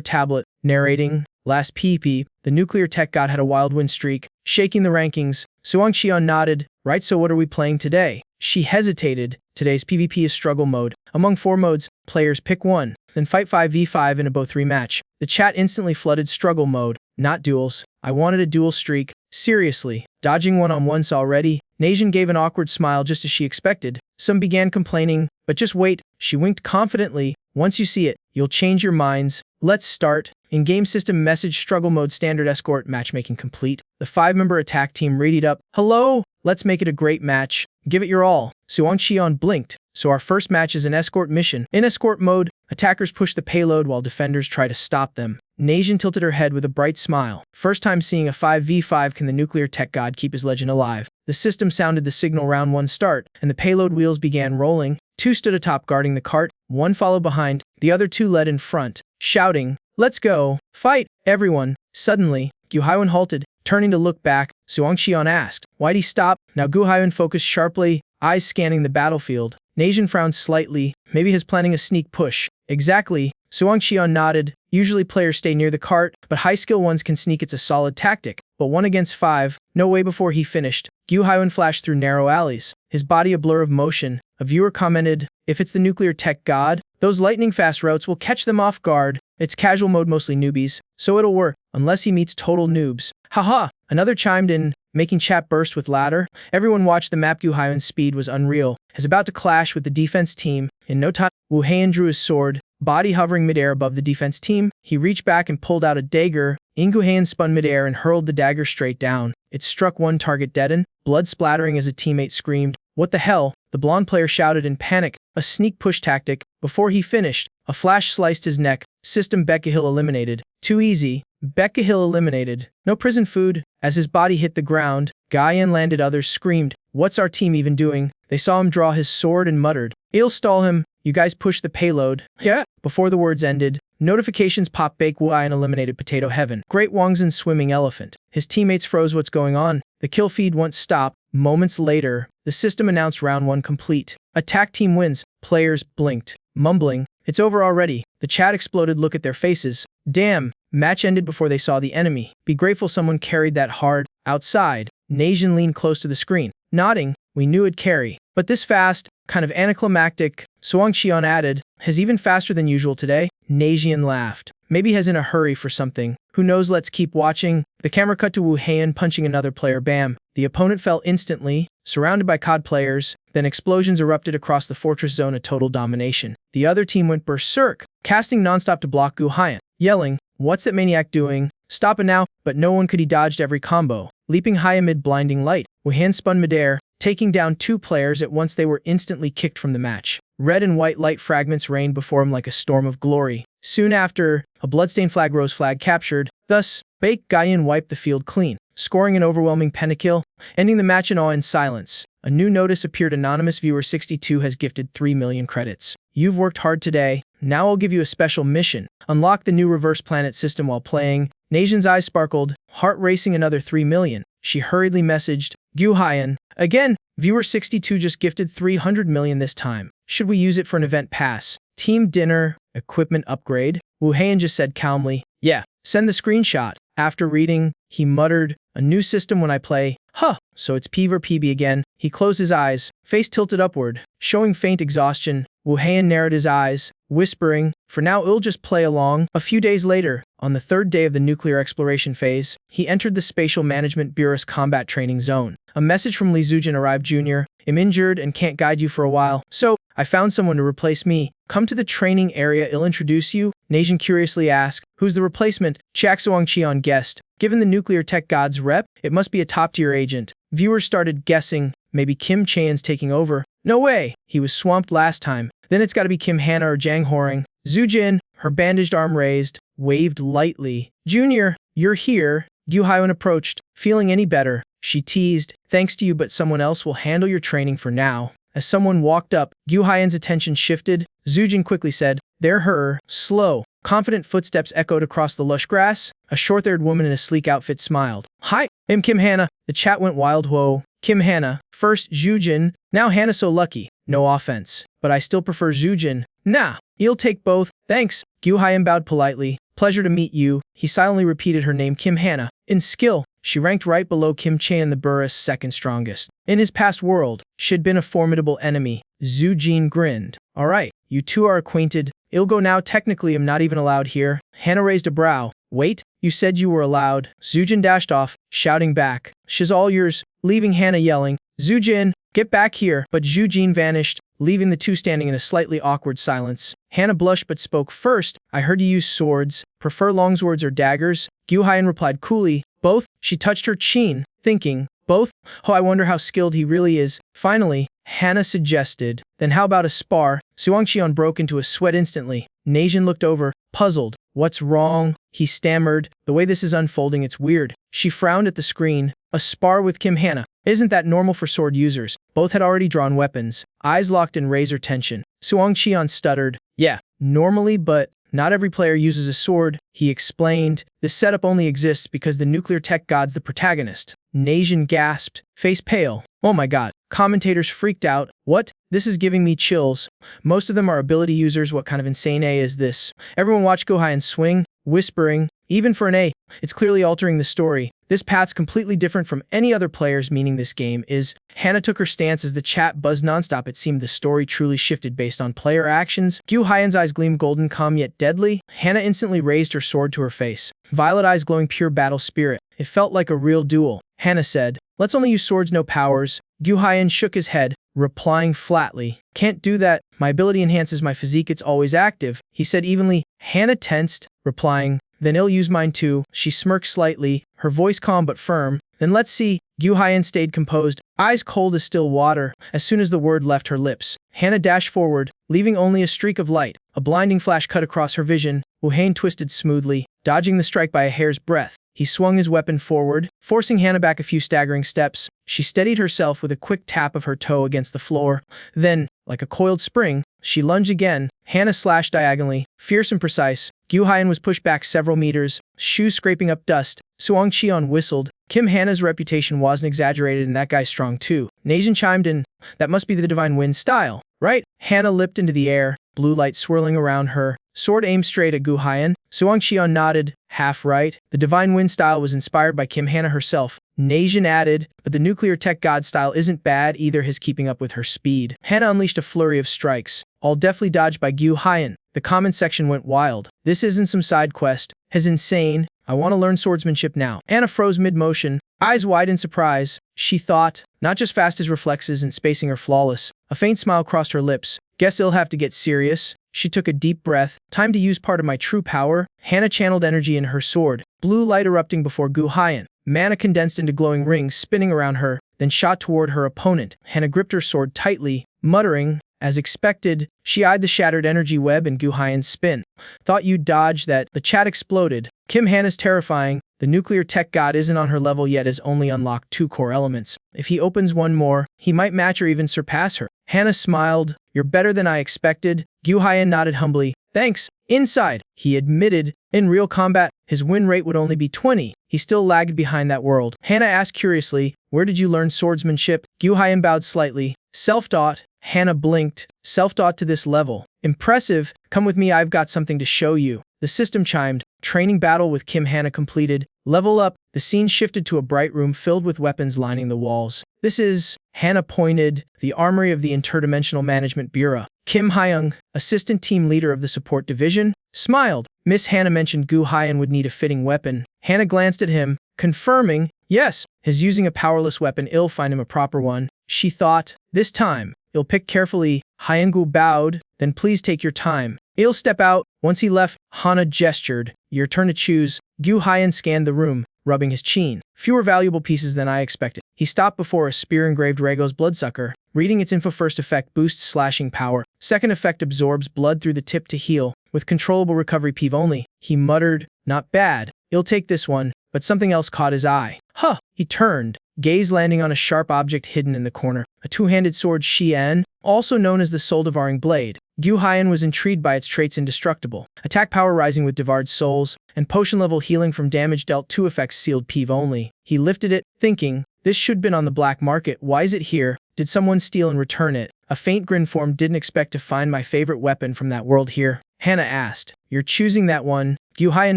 tablet, narrating, "Last PvP, the nuclear tech god had a wild win streak, shaking the rankings." Qian nodded. "Right, so what are we playing today?" She hesitated. "Today's PvP is struggle mode. Among 4 modes, players pick one, then fight 5v5 in a both rematch." The chat instantly flooded. "Struggle mode, not duels. I wanted a duel streak. Seriously, dodging one-on-ones already?" Neijin gave an awkward smile, just as she expected. Some began complaining, but just wait. She winked confidently. "Once you see it, you'll change your minds. Let's start." In-game system message. Struggle mode, standard escort, matchmaking complete. The 5-member attack team radied up. "Hello, let's make it a great match. Give it your all." Qian blinked. "So our first match is an escort mission. In escort mode, attackers push the payload while defenders try to stop them." Neijin tilted her head with a bright smile. "First time seeing a 5v5. Can the nuclear tech god keep his legend alive?" The system sounded the signal. Round 1 start, and the payload wheels began rolling. 2 stood atop guarding the cart, 1 followed behind, the other 2 led in front, shouting, "Let's go! Fight, everyone!" Suddenly, Gu Haiyan halted. Turning to look back, Qian asked, "Why'd he stop?" Now Gu Haiyan focused sharply, eyes scanning the battlefield. Neijin frowned slightly. "Maybe he's planning a sneak push." "Exactly." Qian nodded. "Usually players stay near the cart, but high-skill ones can sneak. It's a solid tactic. But 1 against 5, no way." Before he finished, Gu Haiyan flashed through narrow alleys, his body a blur of motion. A viewer commented, "If it's the nuclear tech god, those lightning-fast routes will catch them off guard. It's casual mode, mostly newbies, so it'll work, unless he meets total noobs." "Haha," another chimed in, making chat burst with laughter. Everyone watched the map. Gu Haiyan's speed was unreal. He's about to clash with the defense team. In no time, Wu Heian drew his sword, body hovering midair above the defense team. He reached back and pulled out a dagger. Gu Heian spun midair and hurled the dagger straight down. It struck one target dead, blood splattering as a teammate screamed, "What the hell?" The blonde player shouted in panic. "A sneak push tactic. Before he finished, a flash sliced his neck. System Beccahill eliminated. Too easy. Beccahill eliminated. No prison food. As his body hit the ground, Guyan landed. Others screamed, "What's our team even doing?" They saw him draw his sword and muttered, "I'll stall him. You guys push the payload." Yeah. Before the words ended, notifications popped. Bake Guyan eliminated. Potato Heaven. Great Wangzhen swimming elephant. His teammates froze. What's going on? The kill feed won't stop. Moments later, the system announced round 1 complete. Attack team wins. Players blinked, mumbling, "It's over already." The chat exploded. Look at their faces. Damn. Match ended before they saw the enemy. Be grateful someone carried that hard. Outside, Najin leaned close to the screen, nodding. We knew it'd carry. But this fast, kind of anticlimactic, Suang Qian added, "Has even faster than usual today?" Najin laughed. Maybe has in a hurry for something. Who knows, let's keep watching. The camera cut to Wu Heian punching another player. Bam. The opponent fell instantly, surrounded by COD players. Then explosions erupted across the fortress zone, a total domination. The other team went berserk, casting nonstop to block Gu Heian, yelling, "What's that maniac doing? Stop it now!" But no one could. He dodged every combo, leaping high amid blinding light. Wu Heian spun midair, taking down 2 players at once. They were instantly kicked from the match. Red and white light fragments rained before him like a storm of glory. Soon after, a bloodstained flag rose. Flag captured. Thus, Bake Guyan wiped the field clean, scoring an overwhelming pentakill, ending the match in awe and silence. A new notice appeared. Anonymous viewer 62 has gifted 3 million credits. You've worked hard today. Now I'll give you a special mission. Unlock the new reverse planet system while playing. Najin's eyes sparkled, heart racing. Another 3 million. She hurriedly messaged, Gu Heian. Again, viewer 62 just gifted 300 million this time. Should we use it for an event pass? Team dinner, equipment upgrade? Wu Heian just said calmly, yeah, send the screenshot. After reading, he muttered, a new system when I play. Huh, so it's PV or PB again. He closed his eyes, face tilted upward, showing faint exhaustion. Wu Heian narrowed his eyes, whispering, for now I'll just play along. A few days later, on the 3rd day of the nuclear exploration phase, he entered the Spatial Management Bureau's combat training zone. A message from Li Zujin arrived. Junior, I'm injured and can't guide you for a while, so I found someone to replace me. Come to the training area, I'll introduce you. Najin curiously asked, who's the replacement? Chak Suang Qian guessed. Given the nuclear tech god's rep, it must be a top-tier agent. Viewers started guessing, maybe Kim Chaeyan's taking over. No way, he was swamped last time. Then it's gotta be Kim Hana or Jang Horing. Zujin, her bandaged arm raised, waved lightly. Junior, you're here. Gu Heian approached. Feeling any better? She teased. Thanks to you, but someone else will handle your training for now. As someone walked up, Gu Heian's attention shifted. Zujin quickly said, they're her. Slow, confident footsteps echoed across the lush grass. A short-haired woman in a sleek outfit smiled. Hi, I'm Kim Hana. The chat went wild. Whoa. Kim Hana. First Zujin, now Hana. So lucky. No offense, but I still prefer Zujin. Nah, you'll take both. Thanks. Gu Heian bowed politely. Pleasure to meet you. He silently repeated her name. Kim Hana. In skill, she ranked right below Kim Chaeyan, the Burris' second strongest. In his past world, she'd been a formidable enemy. Zujin grinned. Alright, you two are acquainted. I'll go now. Technically, I'm not even allowed here. Hana raised a brow. Wait, you said you were allowed. Zujin dashed off, shouting back. She's all yours, leaving Hana yelling, Zujin, get back here. But Zujin vanished, leaving the two standing in a slightly awkward silence. Hana blushed but spoke first. I heard you use swords. Prefer longswords or daggers? Gu Heian replied coolly. Both. She touched her chin, thinking, both? Oh, I wonder how skilled he really is. Finally, Hana suggested, then how about a spar? Suang Qian broke into a sweat instantly. Najin looked over, puzzled. What's wrong? He stammered. The way this is unfolding, it's weird. She frowned at the screen. A spar with Kim Hana. Isn't that normal for sword users? Both had already drawn weapons, eyes locked in razor tension. Suang Qian stuttered. Yeah, normally, but not every player uses a sword, he explained. This setup only exists because the nuclear tech god's the protagonist. Najin gasped, face pale. Oh my god. Commentators freaked out. What? This is giving me chills. Most of them are ability users. What kind of insane A is this? Everyone watched Gu Heian swing, whispering, even for an A, it's clearly altering the story. This path's completely different from any other player's, meaning this game is. Hana took her stance as the chat buzzed nonstop. It seemed the story truly shifted based on player actions. Gu Heian's eyes gleamed golden, calm yet deadly. Hana instantly raised her sword to her face. Violet eyes glowing pure battle spirit. It felt like a real duel. Hana said, let's only use swords, no powers. Gu Heian shook his head, replying flatly, can't do that. My ability enhances my physique, it's always active. He said evenly. Hana tensed, replying, then I'll use mine too. She smirked slightly, her voice calm but firm. Then let's see. Gu Heian stayed composed, eyes cold as still water. As soon as the word left her lips, Hana dashed forward, leaving only a streak of light. A blinding flash cut across her vision. Wuhan twisted smoothly, dodging the strike by a hair's breadth. He swung his weapon forward, forcing Hannah back a few staggering steps. She steadied herself with a quick tap of her toe against the floor. Then, like a coiled spring, she lunged again. Hannah slashed diagonally, fierce and precise. Gu Haiyan was pushed back several meters, shoes scraping up dust. Suang Qian whistled. Kim Hannah's reputation wasn't exaggerated and that guy's strong too. Neijin chimed in. That must be the Divine Wind style, right? Hannah leapt into the air, blue light swirling around her. Sword aimed straight at Gu Haiyan. Suang Qian nodded, half right. The Divine Wind style was inspired by Kim Hannah herself. Neijin added, but the nuclear tech god style isn't bad either, his keeping up with her speed. Hannah unleashed a flurry of strikes, all deftly dodged by Gu Haiyan. The comment section went wild. This isn't some side quest. Is insane. I want to learn swordsmanship now. Hannah froze mid-motion, eyes wide in surprise. She thought, not just fast as reflexes and spacing are flawless. A faint smile crossed her lips. Guess I'll have to get serious. She took a deep breath. Time to use part of my true power. Hannah channeled energy in her sword, blue light erupting before Gu Haiyan. Mana condensed into glowing rings spinning around her, then shot toward her opponent. Hannah gripped her sword tightly, muttering. As expected, she eyed the shattered energy web and Gu Haiyan's spin. Thought you'd dodge that. The chat exploded. Kim Hannah's terrifying. The nuclear tech god isn't on her level yet, has only unlocked 2 core elements. If he opens one more, he might match or even surpass her. Hannah smiled. You're better than I expected. Gu Haiyan nodded humbly. Thanks. Inside, he admitted, in real combat, his win rate would only be 20. He still lagged behind that world. Hannah asked curiously, where did you learn swordsmanship? Gu Haiyan bowed slightly. Self-taught. Hannah blinked. Self-taught to this level. Impressive. Come with me, I've got something to show you. The system chimed. Training battle with Kim Hannah completed. Level up. The scene shifted to a bright room filled with weapons lining the walls. This is, Hannah pointed, the armory of the Interdimensional Management Bureau. Kim Hyung, assistant team leader of the support division, smiled. Miss Hannah mentioned Gu Haiyan would need a fitting weapon. Hannah glanced at him, confirming, yes, his using a powerless weapon, I'll find him a proper one. She thought, this time, I'll pick carefully. Hyengu bowed, then please take your time. I'll step out. Once he left, Hannah gestured. Your turn to choose. Gu Haiyan scanned the room, rubbing his chin. Fewer valuable pieces than I expected. He stopped before a spear-engraved Rego's bloodsucker. Reading its info, first effect boosts slashing power. Second effect absorbs blood through the tip to heal, with controllable recovery PV only. He muttered, not bad. I'll take this one, but something else caught his eye. Huh! He turned, gaze landing on a sharp object hidden in the corner. A two-handed sword Xian, also known as the Soul Devouring Blade. Gu Haiyan was intrigued by its traits: indestructible, attack power rising with devoured souls, and potion level healing from damage dealt. 2 effects sealed PV only. He lifted it, thinking, this should been on the black market. Why is it here? Did someone steal and return it? A faint grin formed. Didn't expect to find my favorite weapon from that world here. Hannah asked, you're choosing that one? Gu Haiyan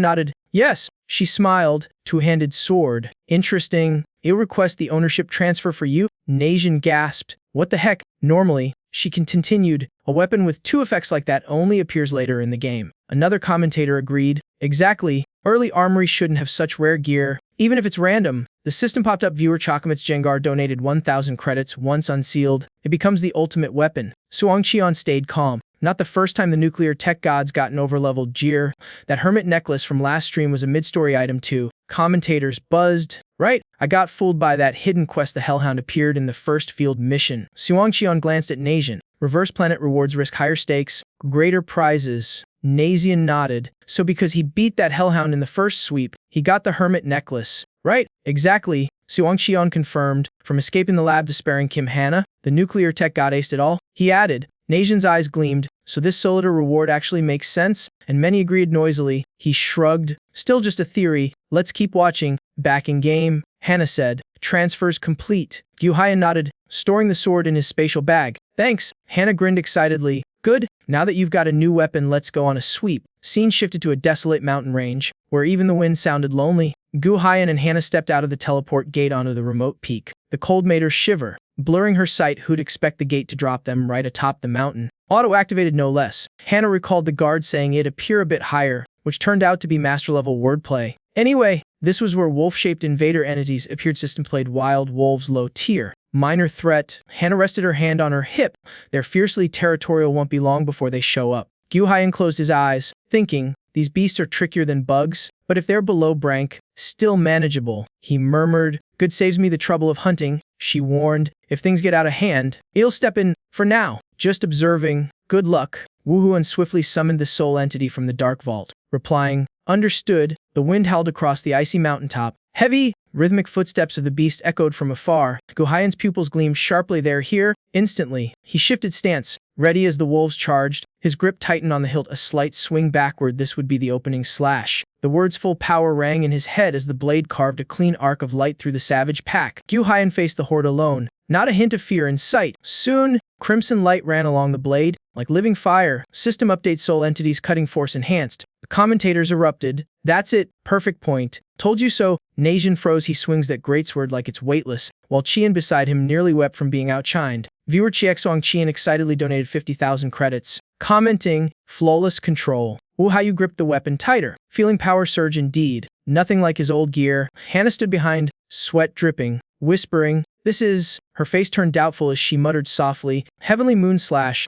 nodded. Yes. She smiled. Two-handed sword. Interesting. I'll request the ownership transfer for you. Neijin gasped. What the heck? Normally, she continued, a weapon with 2 effects like that only appears later in the game. Another commentator agreed. Exactly. Early armory shouldn't have such rare gear, even if it's random. The system popped up. Viewer Chakamit's Jengar donated 1,000 credits. Once unsealed, it becomes the ultimate weapon. Suang Qian stayed calm. Not the first time the nuclear tech gods got an overleveled gear. That hermit necklace from last stream was a mid-story item too. Commentators buzzed. Right, I got fooled by that hidden quest. The Hellhound appeared in the first field mission. Suang Qian glanced at Neijin. Reverse planet rewards risk higher stakes, greater prizes. Neijin nodded. So because he beat that Hellhound in the first sweep, he got the hermit necklace. Right, exactly. Suang Qian confirmed. From escaping the lab to sparing Kim Hannah, the nuclear tech god aced it all. He added. Neijin's eyes gleamed. So this Solitaire reward actually makes sense? And many agreed noisily. He shrugged. Still just a theory. Let's keep watching. Back in game, Hannah said. Transfers complete. Gu Haiyan nodded, storing the sword in his spatial bag. Thanks. Hannah grinned excitedly. Good. Now that you've got a new weapon, let's go on a sweep. Scene shifted to a desolate mountain range, where even the wind sounded lonely. Gu Haiyan and Hannah stepped out of the teleport gate onto the remote peak. The cold made her shiver, blurring her sight. Who'd expect the gate to drop them right atop the mountain? Auto-activated no less. Hannah recalled the guard saying it'd appear a bit higher, which turned out to be master-level wordplay. Anyway, this was where wolf-shaped invader entities appeared. System played wild wolves low tier. Minor threat. Hannah rested her hand on her hip. They're fiercely territorial, won't be long before they show up. Gu Haiyan closed his eyes, thinking, these beasts are trickier than bugs, but if they're below rank, still manageable. He murmured, good saves me the trouble of hunting. She warned, if things get out of hand, I'll step in. For now, just observing. Good luck. Wu Huan swiftly summoned the soul entity from the dark vault, replying, understood. The wind howled across the icy mountaintop. Heavy, rhythmic footsteps of the beast echoed from afar. Gu Haiyan's pupils gleamed sharply there. Here, instantly, he shifted stance, ready as the wolves charged. His grip tightened on the hilt, a slight swing backward. This would be the opening slash. The word's full power rang in his head as the blade carved a clean arc of light through the savage pack. Gu Haiyan faced the horde alone, not a hint of fear in sight. Soon, crimson light ran along the blade, like living fire. System update, soul entities cutting force enhanced. The commentators erupted. That's it, perfect point. Told you so. Neijin froze. He swings that greatsword like it's weightless, while Qian beside him nearly wept from being outshined. Viewer Chiexong Qian excitedly donated 50,000 credits, commenting, flawless control. Wu Haiyu gripped the weapon tighter, feeling power surge indeed. Nothing like his old gear. Hannah stood behind, sweat dripping, whispering, this is... Her face turned doubtful as she muttered softly, Heavenly Moon Slash,